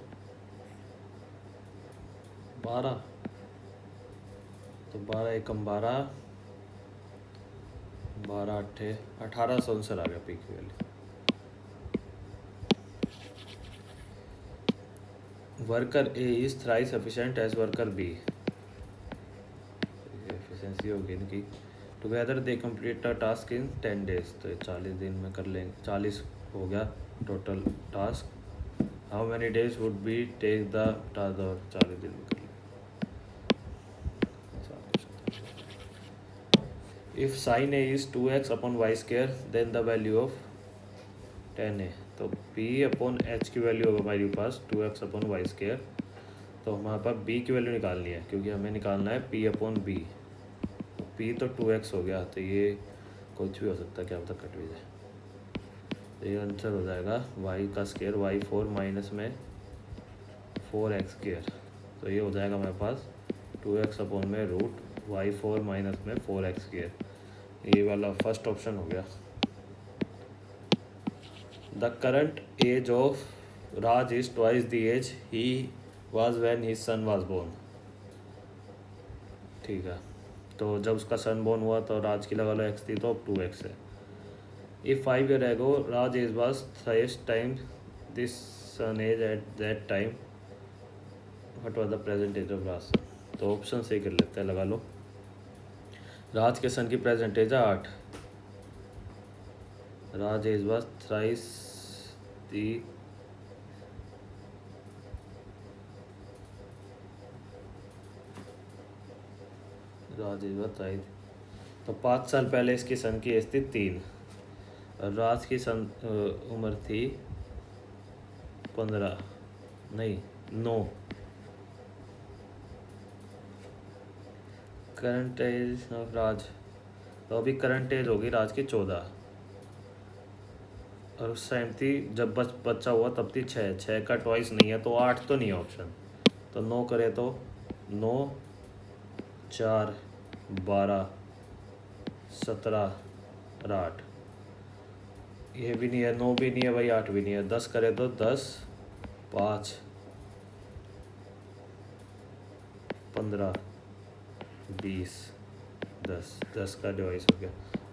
Speaker 1: 12, तो 12 एकम 12 12 8 1800 आंसर आ गया पी की वैल्यू। Worker A is thrice efficient as worker B, efficiency होगी इनकी। Together they complete a task in 10 days, तो ये 40 दिन में कर लेंगे, 40 हो गया total task. How many days would be take the task, और 40 दिन में कर लेंगे। If sine A is 2x upon Y square then the value of 10a, तो p अपॉन h की वैल्यू होगा हमारे पास 2x अपॉन वाई स्केयर, तो हमारे पास b की वैल्यू निकालनी है, क्योंकि हमें निकालना है p अपॉन बी। p तो 2x हो गया, तो ये कुछ भी हो सकता है, क्या पता कट भी जाए। तो ये आंसर हो जाएगा y का स्केयर y4 माइनस में 4x स्केयर, तो ये हो जाएगा हमारे पास 2x अपॉन में रूट y4 माइनस में 4x स्केयर। ये वाला फर्स्ट ऑप्शन हो गया। The current age of Raj is twice the age he was when his son was born. ठीक है, तो जब उसका सन बोर्न हुआ तो राज की लगा लो x थी, तो अब 2x है। If 5 years ago Raj age was thrice time this son age at that time, what was the present age of Raj. तो ऑप्शन सही कर लेते हैं, लगा लो। राज के सन की प्रेजेंट एज है 8, Raj age was thrice the Raj age was thrice, तो 5 साल पहले इसकी सन की एज थी 3, और राज की सन उम्र थी 15 नहीं 9। करंट एज ऑफ राज, तो अभी करंट एज होगी राज की 14, और उस टाइम थी जब बच्चा हुआ तब थी 6, 6 का ट्वाइस नहीं है, तो 8 तो नहीं है ऑप्शन, तो 9 करे तो 9 4 12 17 और 8, ये भी नहीं है, 9 भी नहीं है भाई, 8 भी नहीं है। 10 करे तो 10 5 15 20 10, 10 का डिवाइस हो गया,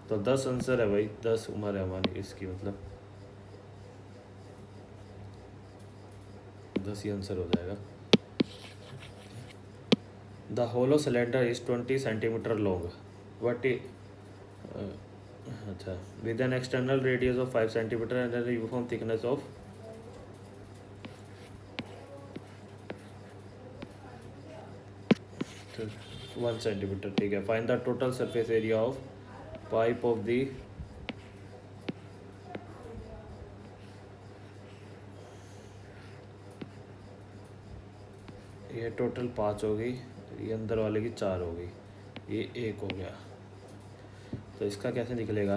Speaker 1: तो 10 आंसर है भाई, 10 उम्र है हमारी इसकी, मतलब 10 ही आंसर हो जाएगा। The hollow cylinder is 20 centimetre long, what अच्छा, with an external radius of 5 centimetre and an uniform thickness of 1 centimetre. ठीक है, find the total surface area of pipe of the, ये टोटल 5 हो गई, ये अंदर वाले की 4 हो गई, ये 1 हो गया, तो इसका कैसे निकलेगा।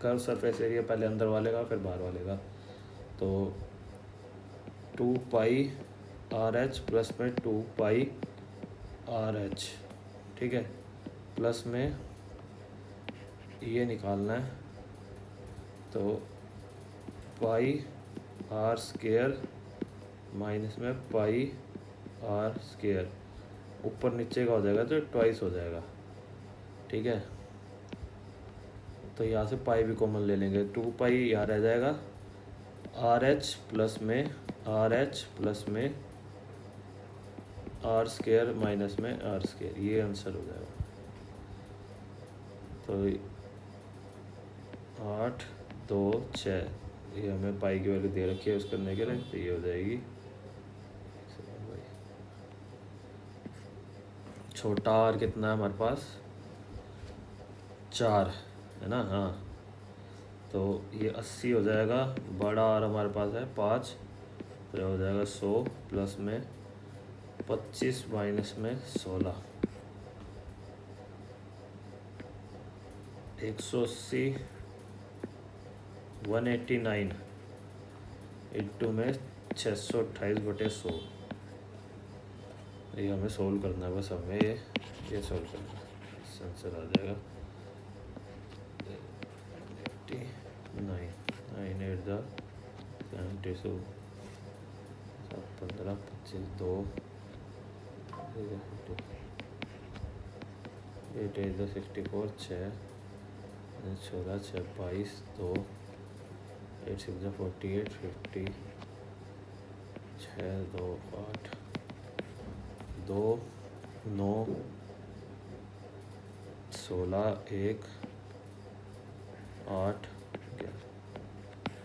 Speaker 1: कर्व सरफेस एरिया पहले अंदर वाले का फिर बाहर वाले का, तो 2 पाई आर एच प्लस में 2 पाई आर एच, ठीक है, प्लस में ये निकालना है, तो पाई आर स्केयर माइनस में पाई आर स्केयर, ऊपर नीचे का हो जाएगा तो ट्वाइस हो जाएगा। ठीक है, तो यहाँ से पाई भी कॉमन ले लेंगे, 2 पाई यहाँ रह जाएगा, आर एच प्लस में आर एच प्लस में आर स्केयर माइनस में आर स्केयर, ये आंसर हो जाएगा। तो 8 2 6, ये हमें पाई की वैल्यू दे रखी है उस करने के लिए, तो ये हो जाएगी। छोटा आर कितना है हमारे पास, 4 है ना, हाँ, तो ये 80 हो जाएगा। बड़ा आर हमारे पास है 5, तो ये हो जाएगा 100 प्लस में 25 माइनस में 16, 180 189 इंटू में 628/100, ये हमें सोल्व करना है, बस हमें ये सोल्व करना है, इससे आंसर आ जाएगा 89 9 8 द 72 15 25 2 8 8 द 64 6 16 6 22 2 8 6 द 48 50 छः 2 8 2 9 16 1 8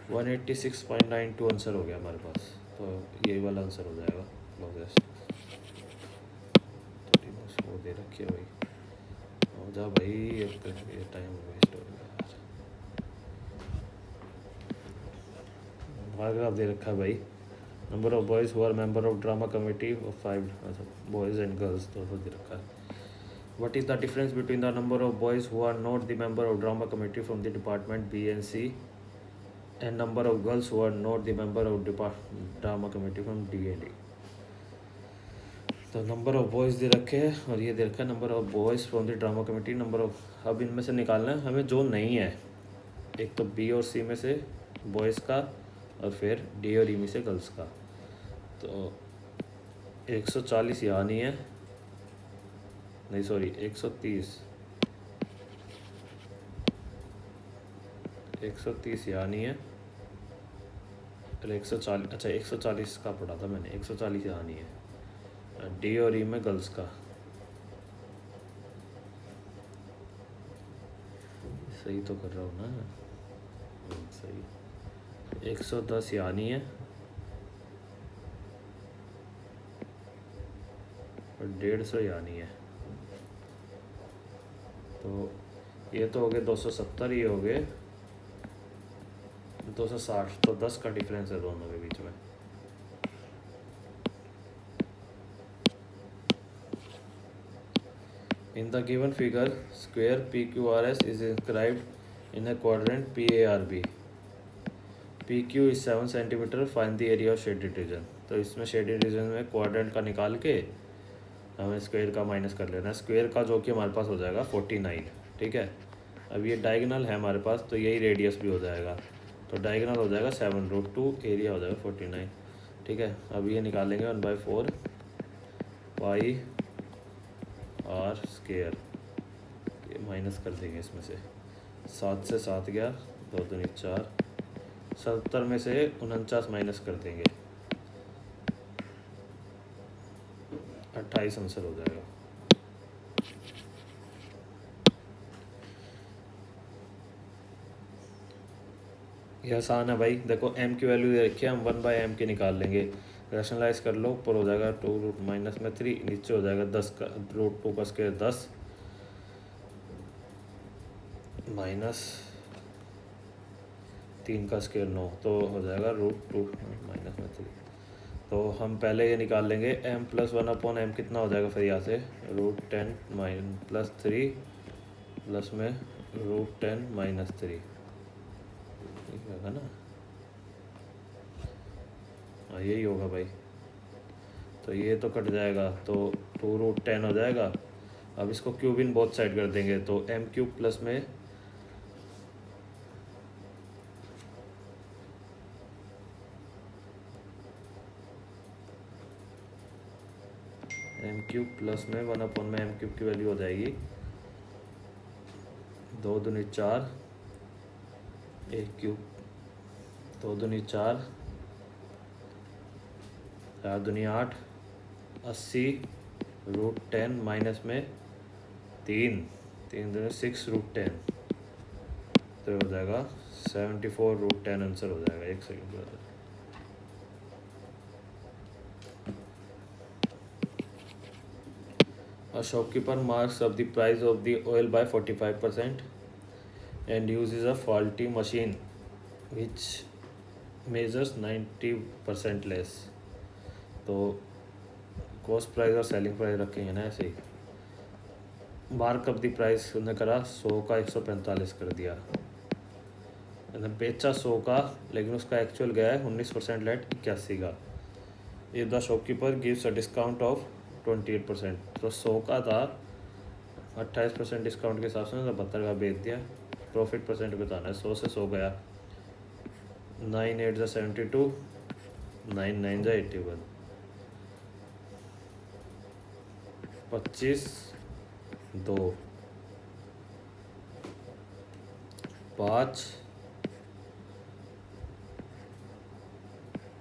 Speaker 1: 186.92 आंसर हो गया हमारे पास। तो ये वाला आंसर हो जाएगा लॉन्गेस्ट। थोड़ी बस वो दे रखी है भाई, हो जा भाई, ये टाइम वेस्ट हो गया यार। पैराग्राफ दे रखा है भाई, number of boys who are member of drama committee of 5, boys and girls दोनों दे रखा है। What is the difference between the number of boys who are not the member of drama committee from the department B and C and number of girls who are not the member of drama committee from D and D? तो नंबर ऑफ बॉयज़ दे रखे हैं और ये दे रखा है number of boys from the drama committee, number of. अब इनमें से निकालना है हमें जो नहीं है, एक तो बी और सी में से बॉयज़ का और फिर डी और ई में से गर्ल्स का। तो 140 यहाँ नहीं है, नहीं सॉरी 130 यहाँ नहीं है, और 140, अच्छा 140 का पढ़ा था मैंने, 140 यहाँ नहीं है। डी और ई में गर्ल्स का सही तो कर रहा हूँ ना, सही। 110 यहाँ नहीं है और 150 यहाँ नहीं है। तो ये तो हो गए 270, ये हो गए 260, तो 10 का डिफरेंस है दोनों के बीच में। In the given figure, square PQRS is inscribed in a quadrant PARB. PQ is 7 cm. Find the area of shaded region. तो इसमें shaded region में क्वाड्रेंट का निकाल के हमें स्क्वायर का माइनस कर लेना है। स्क्वायर का जो कि हमारे पास हो जाएगा 49, ठीक है। अब ये डायगोनल है हमारे पास, तो यही रेडियस भी हो जाएगा, तो डायगोनल हो जाएगा 7√2, एरिया हो जाएगा 49, ठीक है। अब ये निकालेंगे 1/4 पाई आर स्क्वायर, ये माइनस कर देंगे इसमें से। 7 से 7 गया, 2 दूनी 4, 70 में से 49 माइनस कर देंगे, 28 आंसर हो जाएगा। ये आसान है भाई, देखो m की वैल्यू दे रखी है, हम 1/m के निकाल लेंगे। रैशनलाइज कर लो, ऊपर हो जाएगा 2 माइनस में 3, नीचे हो जाएगा 10 का √2 का स्क्वायर 10 माइनस 3 का स्क्वायर 9, तो हो जाएगा √2 माइनस में 3। तो हम पहले ये निकाल लेंगे m + 1/m कितना हो जाएगा, फिर यहाँ से √10 + 3 प्लस में √10 - 3, ठीक होगा ना। हाँ यही होगा भाई, तो ये तो कट जाएगा, तो 2√10 हो जाएगा। अब इसको क्यूब इन बोथ साइड कर देंगे, तो m³ प्लस में m³ प्लस में 1/m³ की वैल्यू हो जाएगी 2 दूनी 4, 1³ 2 दूनी 4, 4 दूनी 8, 80 √10 माइनस में 3 दूनी 6 √10, तो हो जाएगा 74 √10 आंसर हो जाएगा। एक second brother, A shopkeeper marks up the price of the oil by 45% and uses a faulty machine which measures 90% less। तो कॉस्ट प्राइस और सेलिंग प्राइस रखेंगे ना ऐसे ही। मार्कअप द प्राइस उन्होंने करा 100 का 145 कर दिया, बेचा 100 का, लेकिन उसका एक्चुअल गया है 19% लेट 81 का। If the shopkeeper gives a discount of 28%, तो 100 का था, 28% डिस्काउंट के हिसाब से 72 का बेच दिया। प्रॉफिट परसेंट बताना है, 100 से 100 गया, 9 8 = 72, 9 9 = 81, 25 2 5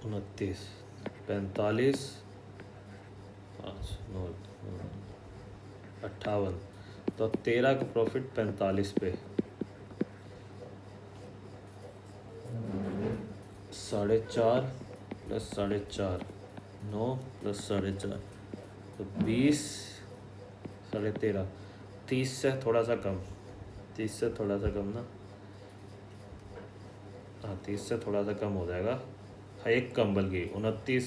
Speaker 1: 29, 45, 5 9 58, तो 13 का प्रॉफिट 45 पे, 4.5 प्लस 4.5 9 प्लस 4.5 तो 20, 13.5, 30 से थोड़ा सा कम, 30 से थोड़ा सा कम ना, हाँ 30 से थोड़ा सा कम हो जाएगा, हाँ एक कम बल्कि 29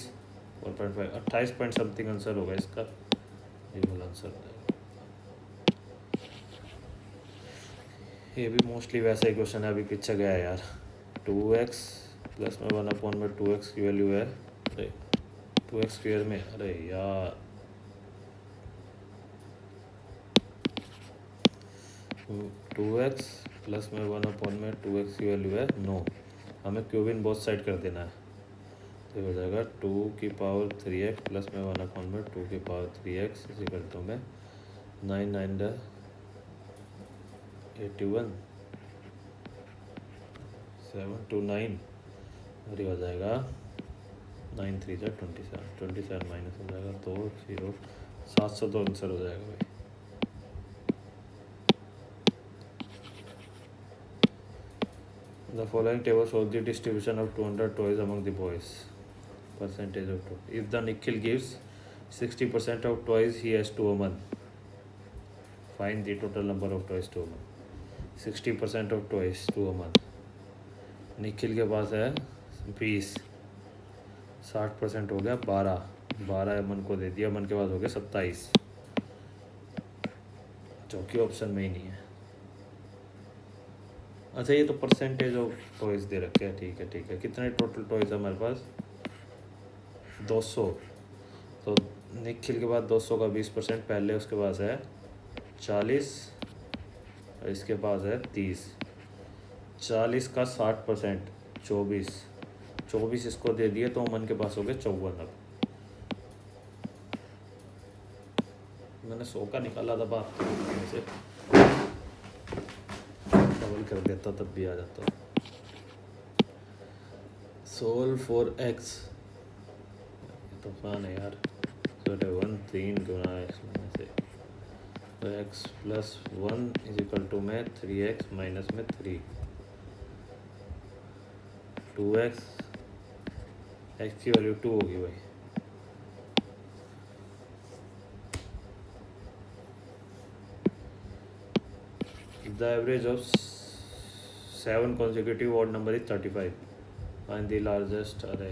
Speaker 1: 4.5 28 पॉइंट समथिंग आंसर होगा इसका, ये वाला आंसर हो जाएगा। ये भी मोस्टली वैसा ही क्वेश्चन है, अभी पीछे गया है यार। 2x प्लस में 1/2x की वैल्यू है, अरे 2x स्क्वायर में, अरे यार 2x प्लस में 1/2x की वैल्यू है 9, हमें क्यूब इन बोथ साइड कर देना है, तो हो जाएगा 2^3x प्लस में 1/2^3x इसी करता हूँ मैं, 9 9 81 7 2 9 और ये हो जाएगा 9 3 27 माइनस हो जाएगा 2 0 700 तो आंसर हो जाएगा भाई। The following table shows the distribution of 200 toys among the boys. Percentage of toys. If the Nikhil gives 60% of toys he has to a month, find the total number of toys to a month. 60% of toys to a month. Nikhil के पास है 20, 60% हो गया 12 अमन को दे दिया, अमन के पास हो गया 27, जो कि ऑप्शन में ही नहीं है। अच्छा ये तो परसेंटेज ऑफ टॉयज दे रखे हैं, ठीक है। कितने टोटल टॉयज है हमारे पास? 200, तो निखिल के पास 200 का 20% पहले उसके पास है 40 और इसके पास है 30, 40 का 60% 24 इसको दे दिए तो अमन के पास हो गए 54। अब मैंने 100 का निकाला था बात से, डबल कर देता तब भी आ जाता। सोल्व फॉर एक्स, तो फन है यार, 1 3 गुना एक्स में से, तो X plus 1 is equal to में 3x माइनस में 3, 2x, एक्स की वैल्यू 2 होगी भाई, the average of 7 consecutive odd number is 35, find the largest, अरे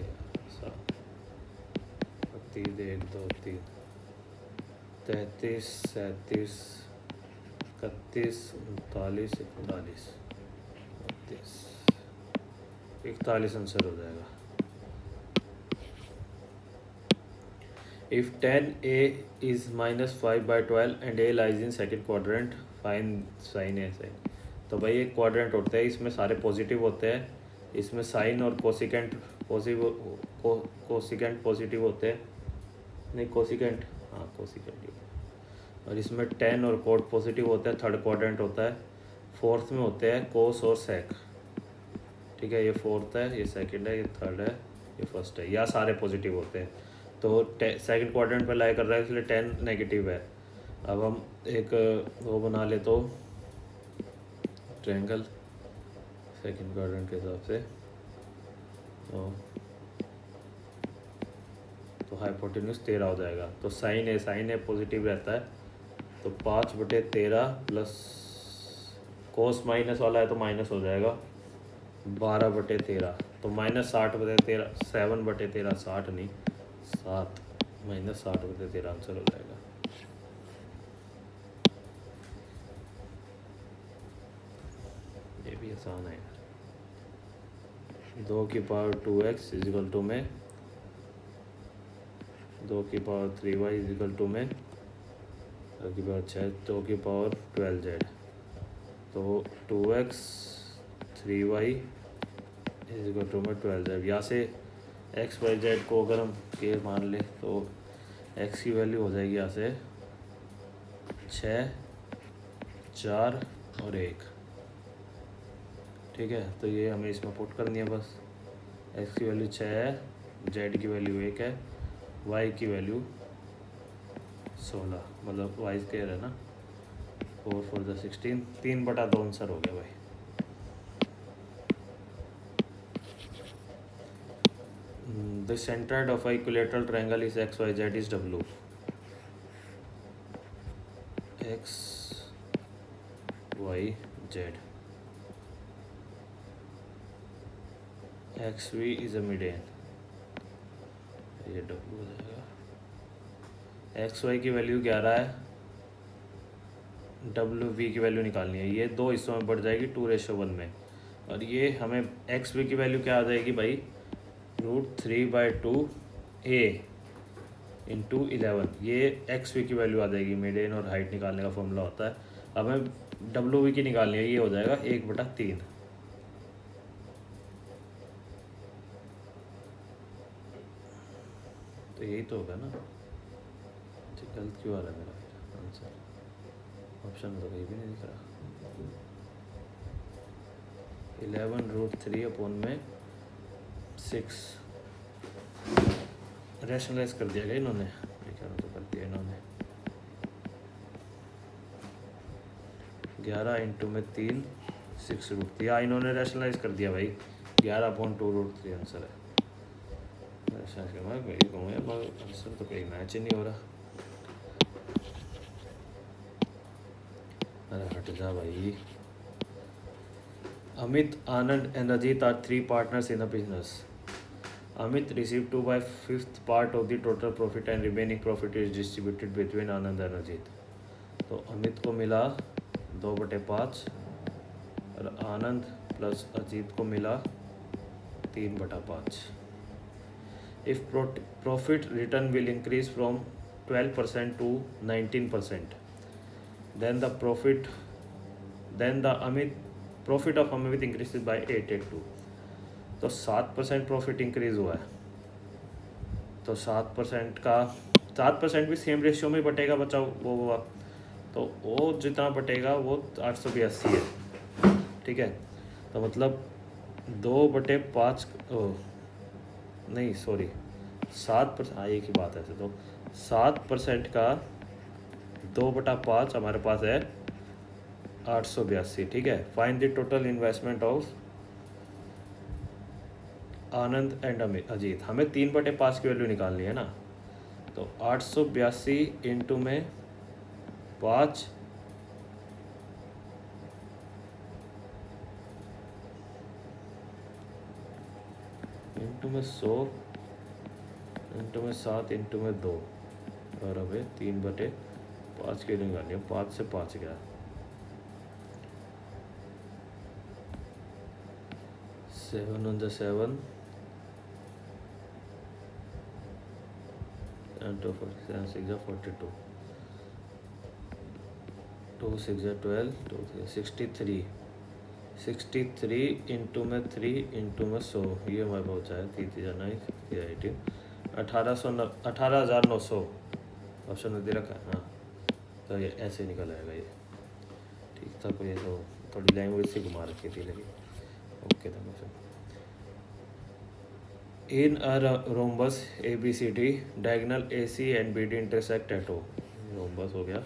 Speaker 1: 30 1 2 3 33 37 31 39 41 41 आंसर हो जाएगा। If 10a is -5/12 and a lies in second quadrant, find sin a sin। तो भाई एक क्वाड्रेंट होता है, इसमें सारे पॉजिटिव होते हैं, इसमें साइन और कोसिकेंट पॉजिटिव होते हैं, नहीं कोसिकेंट, हाँ कोसिकेंट, और इसमें 10 और कोट पॉजिटिव होता है, थर्ड क्वाड्रेंट होता है। फोर्थ में होते हैं कोस और सेक, ठीक है, ये फोर्थ है, ये सेकंड है, ये थर्ड है, ये फर्स्ट है, या सारे पॉजिटिव होते हैं। तो सेकंड क्वाड्रेंट पे लाई कर रहा है इसलिए 10 नेगेटिव है। अब हम एक वो बना ले तो ट्रायंगल सेकंड क्वाड्रेंट के हिसाब से, तो हाइपोटेन्यूज 13 हो जाएगा। तो साइन है पॉजिटिव रहता है, तो 5/13 प्लस कोस माइनस वाला है तो माइनस हो जाएगा 12/13, तो -60/13, 7/13 60 नहीं 7 -60/13 आंसर हो जाएगा। ये भी आसान है। 2 की power 2x is equal to में 2 की power 3y is equal to में 2 की पावर 6, 2 की पावर 12z, तो 2x 3y is equal to में 12z। यहाँ से एक्स वाई जेड को अगर हम के मान ले तो एक्स की वैल्यू हो जाएगी यहाँ से 6 4 और 1, ठीक है। तो ये हमें इसमें पुट करनी है बस। एक्स की वैल्यू 6 है, जेड की वैल्यू 1 है, वाई की वैल्यू 16, मतलब वाई स्क्वायर है ना, 4 4 × 16, 3/2 आंसर हो गया भाई। The centroid of equilateral triangle is X Y Z is W. X Y Z, X V is a median, ये डब्ल्यू हो जाएगा। एक्स वाई की वैल्यू 11 है, डब्ल्यू वी की वैल्यू निकालनी है। ये दो हिस्सों में बढ़ जाएगी 2:1 में, और ये हमें एक्स वी की वैल्यू क्या आ जाएगी भाई, √3/2 ए इंटू 11। ये एक्स वी की वैल्यू आ जाएगी, मीडियन और हाइट निकालने का फॉर्मूला होता है। अब हमें डब्ल्यू वी की निकालनी है, ये हो जाएगा 1/3। तो यही तो होगा ना, तो गलत क्यों आ रहा है मेरा आंसर, ऑप्शन तो कहीं भी नहीं दिख रहा। 11√3/6 रैशनलाइज कर दिया गया इन्होंने, क्या तो कर दिया इन्होंने। 11 इंटू में 3 6√3, हाँ इन्होंने रैशनलाइज कर दिया भाई, 11/2√3 आंसर है। मैं कहूँ यार आंसर तो कोई मैच ही नहीं हो रहा। अरे हट जा भाई। Amit, Anand and Ajit are 3 partners in a business. Amit received 2/5 part of the total profit and remaining profit is distributed between Anand and Ajit. तो अमित को मिला 2/5 और आनंद प्लस अजीत को मिला 3/5. If profit return will increase from 12% to 19%, then the profit of Amit increases by 882. तो 7% प्रॉफिट इंक्रीज हुआ है, तो 7% भी सेम रेशियो में बटेगा बचा वो हुआ, तो वो जितना बटेगा वो 882 है, ठीक है। तो मतलब 2/5 नहीं सॉरी 7%, हाँ एक ही बात है ऐसे, तो 7% का 2/5 हमारे पास है 882, ठीक है। Find the total investment of Anand and Ajit, हमें 3/5 की वैल्यू निकालनी है ना, तो 882 इंटू में 5 इंटू में 100 इंटू में 7 इंटू में 2, और हमें 3/5 की वैल्यू निकालनी है। 5 से 5 गया, 7 on the 7 and 2 4 7 6 are 42, 2 6 are 12, 2 3 63 into में 3 इंटू में 100, ये हमारे पास है 3 18 18,900 ऑप्शन में दे रखा है। हाँ तो ये ऐसे निकल आएगा ये, ठीक था। कोई तो थोड़ी लैंग्वेज से घुमा रखी थी लेकिन ओके था। In a rhombus ABCD diagonal AC and BD intersect at O, rhombus हो गया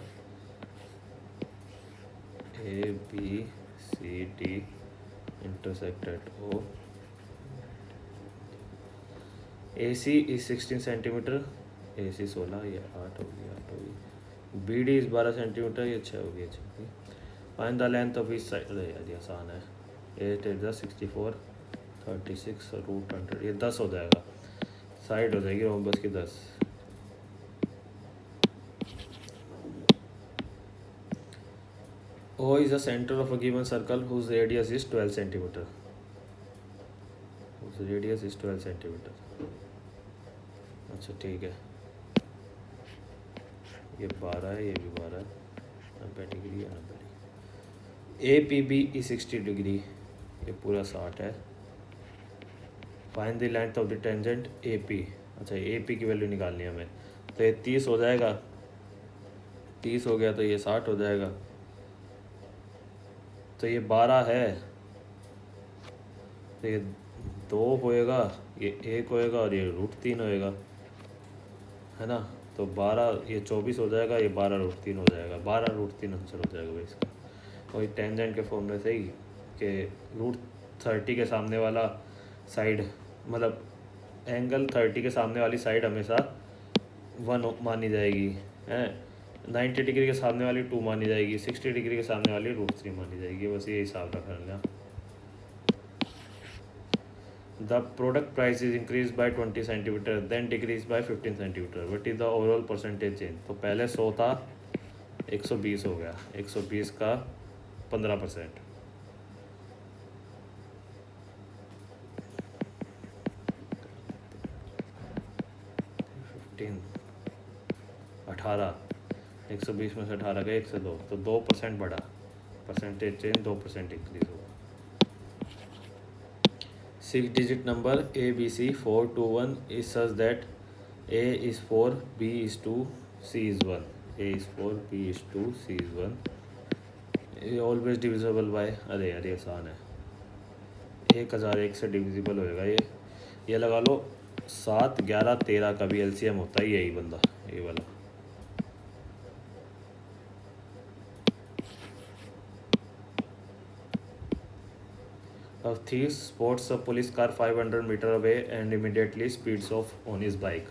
Speaker 1: ABCD intersect at O, AC इज 16 सेंटीमीटर, AC 16, ये 8 होगी, BD इज 12 सेंटीमीटर, ये 6 होगी, 6 होगी। Find the length of each side, ये आसान है, 8 8 64 36 √100, ये 10 हो जाएगा, साइड हो जाएगी रोम्बस की 10। O is the center of a given circle whose radius is 12 centimetre, whose radius is 12 centimetre. अच्छा ठीक है, ये 12 है, ये भी 12 है, 90 डिग्री है, 90 डिग्री। APB is 60 डिग्री, ये पूरा 60 है। Find the length of the tangent AP, अच्छा AP की वैल्यू निकालनी है हमें, तो ये 30 हो जाएगा, 30 हो गया तो ये 60 हो जाएगा, तो ये 12 है, तो ये 2 होएगा, ये 1 होएगा और ये √3 होएगा, है ना। तो 12, ये 24 हो जाएगा, ये 12√3 हो जाएगा, 12√3 आंसर हो जाएगा भाई इसका। वही टेंजेंट के फॉर्मूले से ही कि √30 के सामने वाला साइड, मतलब एंगल 30 के सामने वाली साइड हमेशा 1 मानी जाएगी, है। 90 डिग्री के सामने वाली 2 मानी जाएगी, 60 डिग्री के सामने वाली √3 मानी जाएगी। बस ये हिसाब रखा लेना। The product price is increased by 20 centimeter, then decreased by 15 centimeter. What is the overall percentage change? तो पहले 100 था, 120 हो गया, 120 का 15%। 18, 120 में से 18 गए, 1 से 2, तो 2% बढ़ा, परसेंटेज चेंज 2% इंक्रीज हुआ। 6 digit number ABC421 is such that A is 4, B is 2, C is 1. A is 4, B is 2, C is 1. Always divisible by, अरे यार ये आसान है, 1001 से डिविजिबल होएगा ये लगा लो। 7, 11, 13 का भी एलसीएम होता है यही बंदा, ये वाला। A thief spots a police car 500 meters away and immediately speeds off on his bike.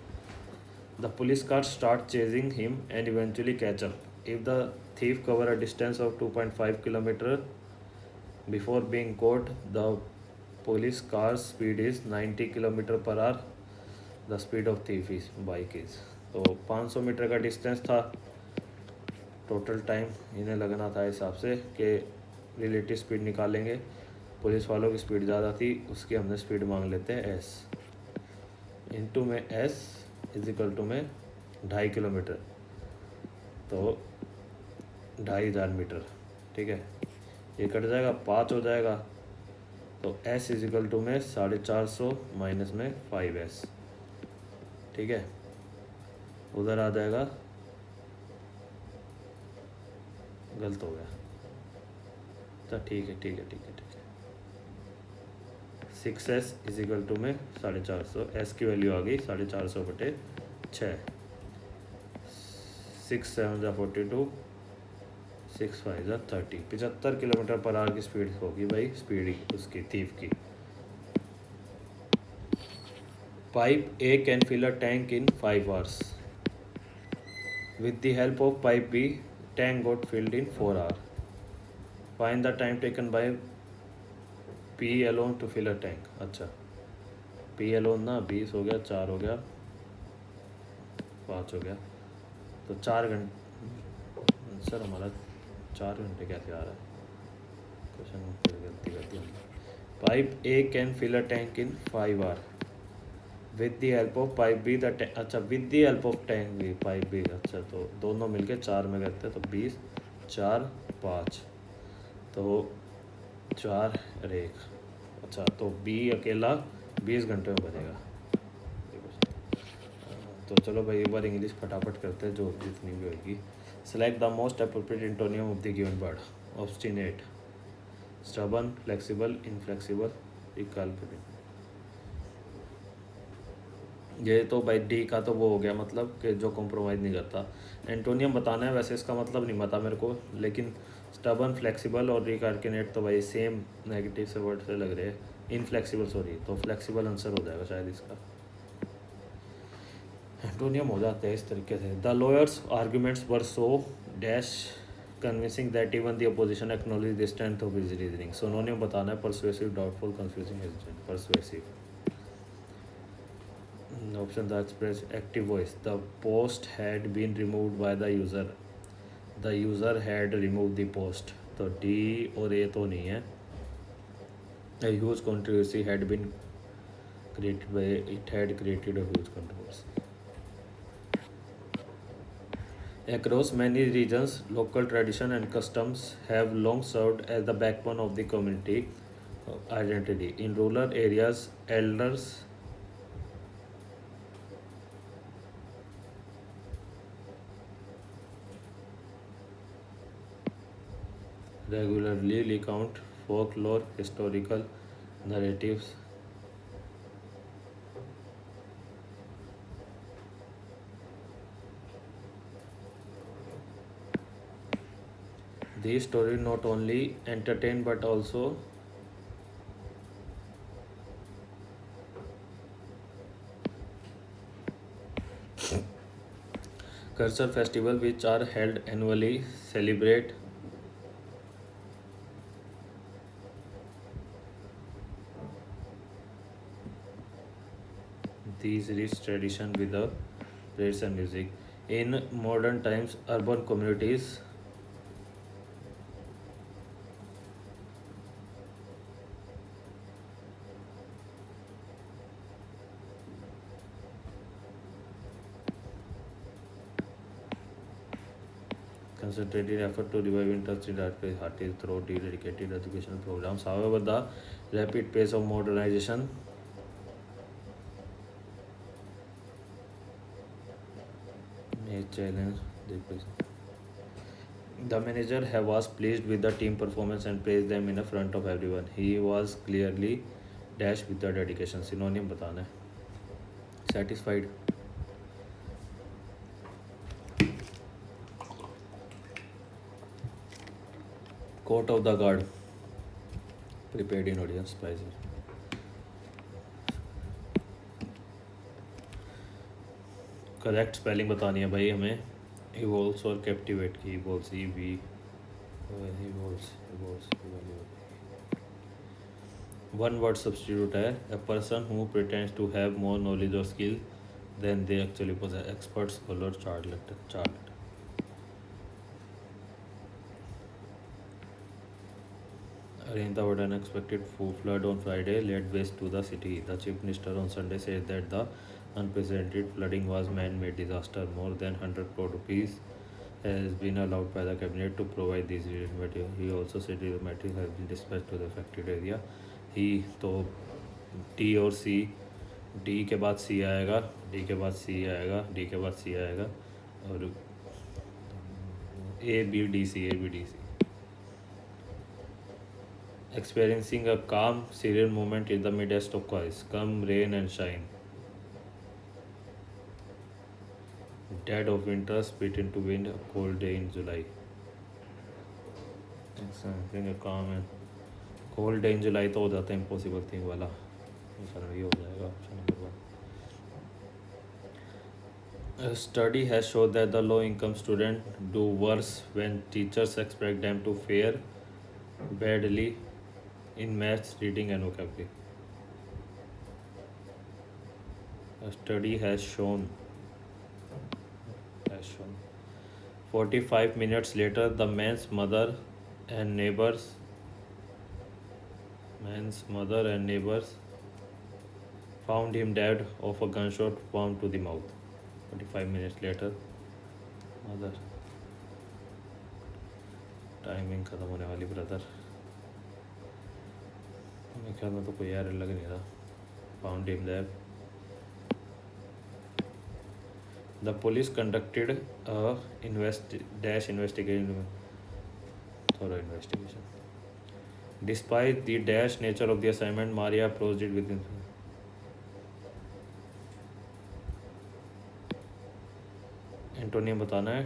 Speaker 1: The police car starts chasing him and eventually catch up. If the thief cover a distance of 2.5 kilometers before being caught, the police car's speed is 90 kilometers per hour. The speed of thief is bike is, तो 500 मीटर का डिस्टेंस था, टोटल टाइम इन्हें लगना था हिसाब से कि रिलेटिव स्पीड निकालेंगे। पुलिस वालों की स्पीड ज़्यादा थी, उसकी हमने स्पीड मांग लेते हैं s, इंटू में s इज इक्वल टू में 2.5 किलोमीटर, तो 2,500 मीटर, ठीक है। ये कट जाएगा, 5 हो जाएगा, तो s इज इक्वल टू में 450 माइनस में 5s, ठीक है। उधर आ जाएगा, गलत हो गया, तो ठीक है 6s इज इक्वल टू में 450, s की वैल्यू आ गई 450/6, 6 7 42, 6 5 30, 75 किलोमीटर पर आवर की स्पीड होगी भाई, स्पीड उसकी थीफ की। Pipe A can fill a tank in 5 hours. With the help of pipe B, tank got filled in 4 hours. Find the time taken by P alone to fill a tank. अच्छा, P alone ना 20 हो गया, 4 हो गया, 5 हो गया, तो 4 घंटे। सर हमारा 4 घंटे कैसे आ रहा है क्वेश्चन में, फिर गलती करती है। Pipe A can fill a tank in 5 hours. With the help of pipe B the, अच्छा with the help of tank B pipe B, अच्छा तो दोनों मिलके 4 में करते हैं, तो 20, 4, 5, तो 4 और 1, अच्छा तो बी अकेला 20 घंटे में बनेगा। तो चलो भाई एक बार इंग्लिश फटाफट करते हैं जो जितनी भी होगी। Select the most appropriate antonym of the given word. Obstinate, stubborn, flexible, inflexible, recalculating. ये तो भाई डी का तो वो हो गया, मतलब कि जो कॉम्प्रोमाइज़ नहीं करता। एंटोनियम बताना है, वैसे इसका मतलब नहीं पता मेरे को, लेकिन स्टबर्न, फ्लेक्सिबल और रिकार्किनेट तो भाई सेम नेगेटिव से वर्ड से लग रहे हैं। इनफ्लेक्सिबल सॉरी, तो फ्लेक्सिबल आंसर हो जाएगा शायद इसका। एंटोनियम हो जाते हैं इस तरीके से। The lawyers arguments were so dash convincing that even the opposition acknowledge the strength of his reasoning. Synonym बताना है, persuasive, doubtful, confusing, hesitant. Persuasive. Option the express active voice. The post had been removed by the user. The user had removed the post. तो D और A तो नहीं है। A huge controversy had been created by it had created a huge controversy. Across many regions, local tradition and customs have long served as the backbone of the community identity. In rural areas, elders regularly recount folklore, historical narratives These stories not only entertain but also culture festival which are held annually celebrate these rich tradition with the praise and music. In modern times, urban communities concentrated effort to revive interest in artists through dedicated educational programs. However, the rapid pace of modernization may challenge the pace. The manager was pleased with the team performance and praised them in front of everyone. He was clearly dash with the dedication. Synonym बताना है. Satisfied. Court of the guard. Prepared in audience prices. Correct spelling बतानी है भाई हमें. इवोल्स और कैप्टिवेट की. Evolves E V evolves one word substitute है. A person who pretends to have more knowledge और skill than they actually possess. Expert scholar chart. Arrange the unexpected flood on Friday laid waste to the city. The chief minister on Sunday said that the unprecedented flooding was man-made disaster. More than 100 crore rupees has been allowed by the cabinet to provide these relief material. He also said the material has been dispatched to the affected area. ही तो टी और सी. डी के बाद सी आएगा. डी के बाद सी आएगा. डी के बाद सी आएगा और A B D C. A B D C. Experiencing a calm, serene moment in the midst of chaos. Come rain and shine. Dead of winter, spit into wind, a cold day in July. Experiencing a calm and cold day in July तो हो जाता है impossible thing वाला. ये हो जाएगा option number 1. A study has shown that the low-income students do worse when teachers expect them to fare badly in maths, reading and vocabulary. A study has shown 45 minutes later the man's mother and neighbors found him dead of a gunshot wound to the mouth. 45 minutes later mother. Timing ख़त्म होने वाली ब्रदर. मेरे ख्याल में तो कोई यार लग नहीं रहा. Found him there. The police conducted a investigation. Thorough investigation. Despite the dash nature of the assignment, Maria approached it with antonym बताना है.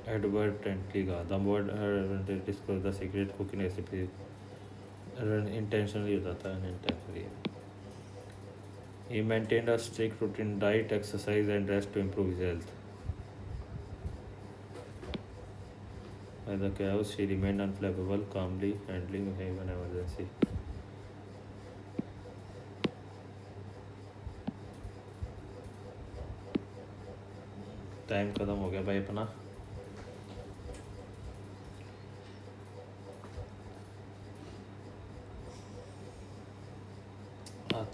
Speaker 1: एडवर्टेंटली का the word disclose the secret cooking recipe. Intentionally हो जाता है. Unintentionally. He maintained a strict routine, diet, exercise and rest to improve his health. By the chaos, she remained unflappable, calmly handling an emergency. Time ख़त्म हो गया भाई अपना.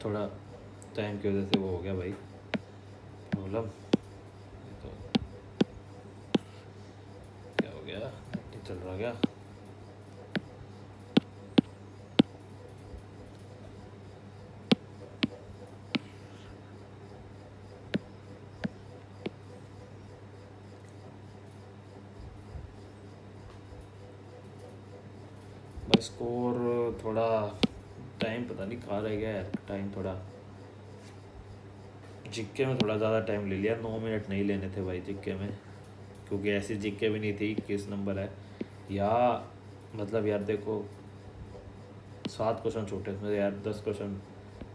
Speaker 1: थोड़ा टाइम की वजह से वो हो गया भाई प्रॉब्लम. तो क्या हो गया. चल रहा क्या. भाई स्कोर थोड़ा टाइम पता नहीं कहाँ रह गया यार. टाइम थोड़ा जिक्के में थोड़ा ज़्यादा टाइम ले लिया. 9 मिनट नहीं लेने थे भाई जिक्के में, क्योंकि ऐसी जिक्के भी नहीं थी किस नंबर है या मतलब यार देखो 7 क्वेश्चन छूटे थे यार, 10 क्वेश्चन,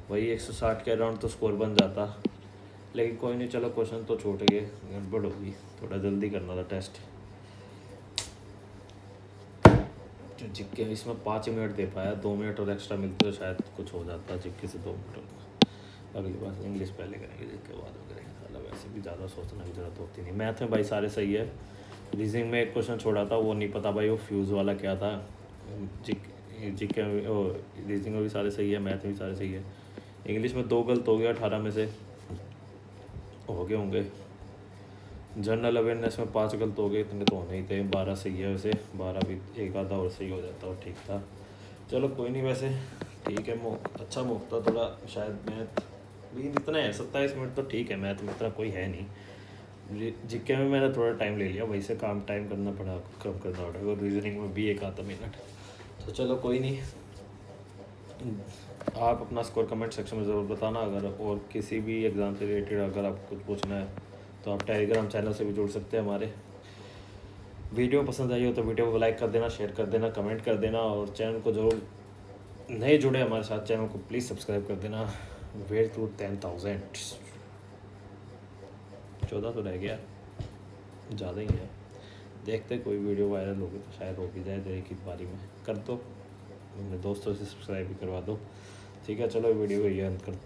Speaker 1: वही 160 के अराउंड तो स्कोर बन जाता। लेकिन कोई नहीं, चलो क्वेश्चन तो छूट गए, गड़बड़ होगी, थोड़ा जल्दी करना था टेस्ट। जो जिक्के इसमें 5 मिनट दे पाया, 2 मिनट और एक्स्ट्रा मिलते तो शायद कुछ हो जाता जिक्के से 2 मिनट में। अगली बार इंग्लिश पहले करेंगे, जिक्के बाद में करेंगे, साला वैसे भी ज़्यादा सोचने की जरूरत होती नहीं। मैथ में भाई सारे सही है, रीजनिंग में एक क्वेश्चन छोड़ा था, वो नहीं पता भाई वो फ्यूज़ वाला क्या था। जिक्के रीजनिंग में भी सारे सही है, मैथ में भी सारे सही है। इंग्लिश में 2 गलत हो गया 18 में से, हो गए होंगे। जनरल अवेयरनेस में 5 गलत हो गए, इतने तो होने ही थे। 12 सही है वैसे, 12 भी एक आधा और सही हो जाता और ठीक था। चलो कोई नहीं, वैसे ठीक है, अच्छा मौका थोड़ा शायद। मैथ भी इतना है, 27 मिनट तो ठीक है, मैथ में इतना कोई है नहीं। जिक्के में मैंने थोड़ा टाइम ले लिया, वही से काम टाइम करना पड़ा, कम करना पड़ा, और रीजनिंग में भी एक आधा मिनट। तो चलो कोई नहीं, आप अपना स्कोर कमेंट सेक्शन में ज़रूर बताना। अगर और किसी भी एग्ज़ाम से रिलेटेड अगर आपको कुछ पूछना है तो आप टेलीग्राम चैनल से भी जुड़ सकते हैं हमारे। वीडियो पसंद आई हो तो वीडियो को लाइक कर देना, शेयर कर देना, कमेंट कर देना, और चैनल को ज़रूर, नए जुड़े हमारे साथ, चैनल को प्लीज़ सब्सक्राइब कर देना। वेट टू 10,000, 14 तो रह गया, ज़्यादा ही है। देखते कोई वीडियो वायरल होगी तो शायद हो भी जाए, तो एक ही बारी में कर दो, अपने दोस्तों से सब्सक्राइब भी करवा दो। ठीक है, चलो वीडियो को ये अंत करते हैं।